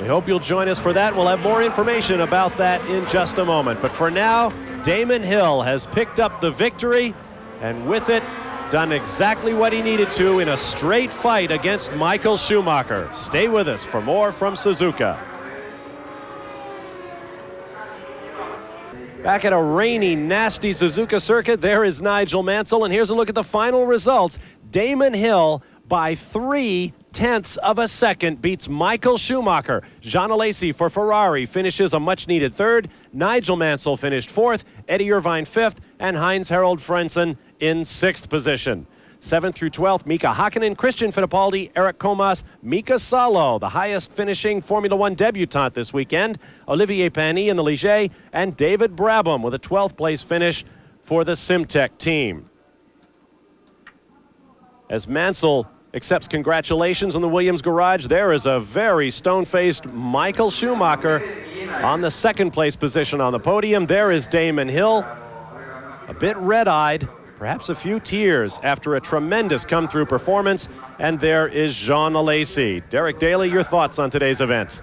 We hope you'll join us for that. We'll have more information about that in just a moment. But for now, Damon Hill has picked up the victory, and with it, done exactly what he needed to in a straight fight against Michael Schumacher. Stay with us for more from Suzuka. Back at a rainy, nasty Suzuka circuit, there is Nigel Mansell, and here's a look at the final results. Damon Hill, by 0.3 of a second, beats Michael Schumacher. Jean Alesi for Ferrari finishes a much-needed 3rd. Nigel Mansell finished 4th, Eddie Irvine 5th, and Heinz-Harald Frentzen in 6th position. 7th through 12th, Mika Hakkinen, Christian Fittipaldi, Eric Comas, Mika Salo, the highest finishing Formula One debutant this weekend, Olivier Panis in the Ligier, and David Brabham with a 12th place finish for the Simtech team. As Mansell accepts congratulations in the Williams garage, there is a very stone-faced Michael Schumacher on the 2nd place position on the podium. There is Damon Hill, a bit red-eyed, perhaps a few tears after a tremendous come-through performance. And there is Jean Alesi. Derek Daly, your thoughts on today's event?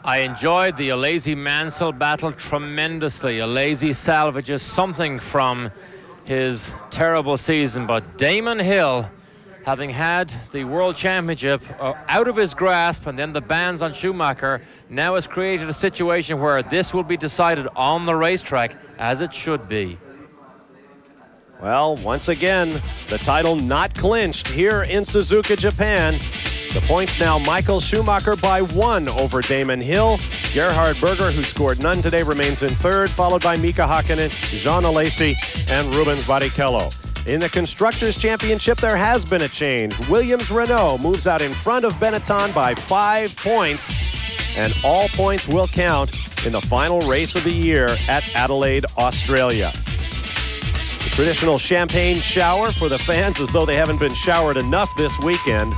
I enjoyed the Alesi-Mansell battle tremendously. Alesi salvages something from his terrible season, but Damon Hill, having had the World Championship out of his grasp and then the bans on Schumacher, now has created a situation where this will be decided on the racetrack, as it should be. Well, once again, the title not clinched here in Suzuka, Japan. The points now, Michael Schumacher by 1 over Damon Hill. Gerhard Berger, who scored none today, remains in third, followed by Mika Hakkinen, Jean Alesi, and Rubens Barrichello. In the Constructors' Championship, there has been a change. Williams-Renault moves out in front of Benetton by 5 points, and all points will count in the final race of the year at Adelaide, Australia. The traditional champagne shower for the fans, as though they haven't been showered enough this weekend.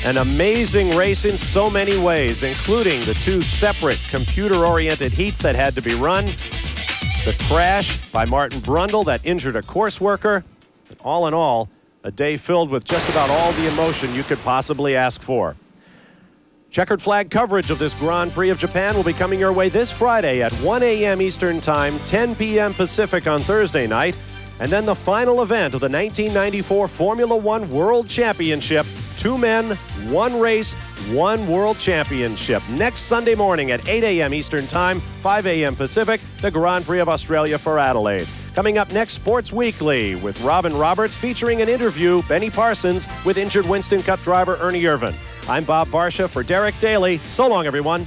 An amazing race in so many ways, including the 2 separate computer-oriented heats that had to be run, the crash by Martin Brundle that injured a course worker. All in all, a day filled with just about all the emotion you could possibly ask for. Checkered flag coverage of this Grand Prix of Japan will be coming your way this Friday at 1 a.m. Eastern Time, 10 p.m. Pacific on Thursday night. And then the final event of the 1994 Formula One World Championship. 2 men, 1 race, 1 World Championship. Next Sunday morning at 8 a.m. Eastern Time, 5 a.m. Pacific, the Grand Prix of Australia for Adelaide. Coming up next, Sports Weekly with Robin Roberts, featuring an interview, Benny Parsons, with injured Winston Cup driver Ernie Irvan. I'm Bob Varsha for Derek Daly. So long, everyone.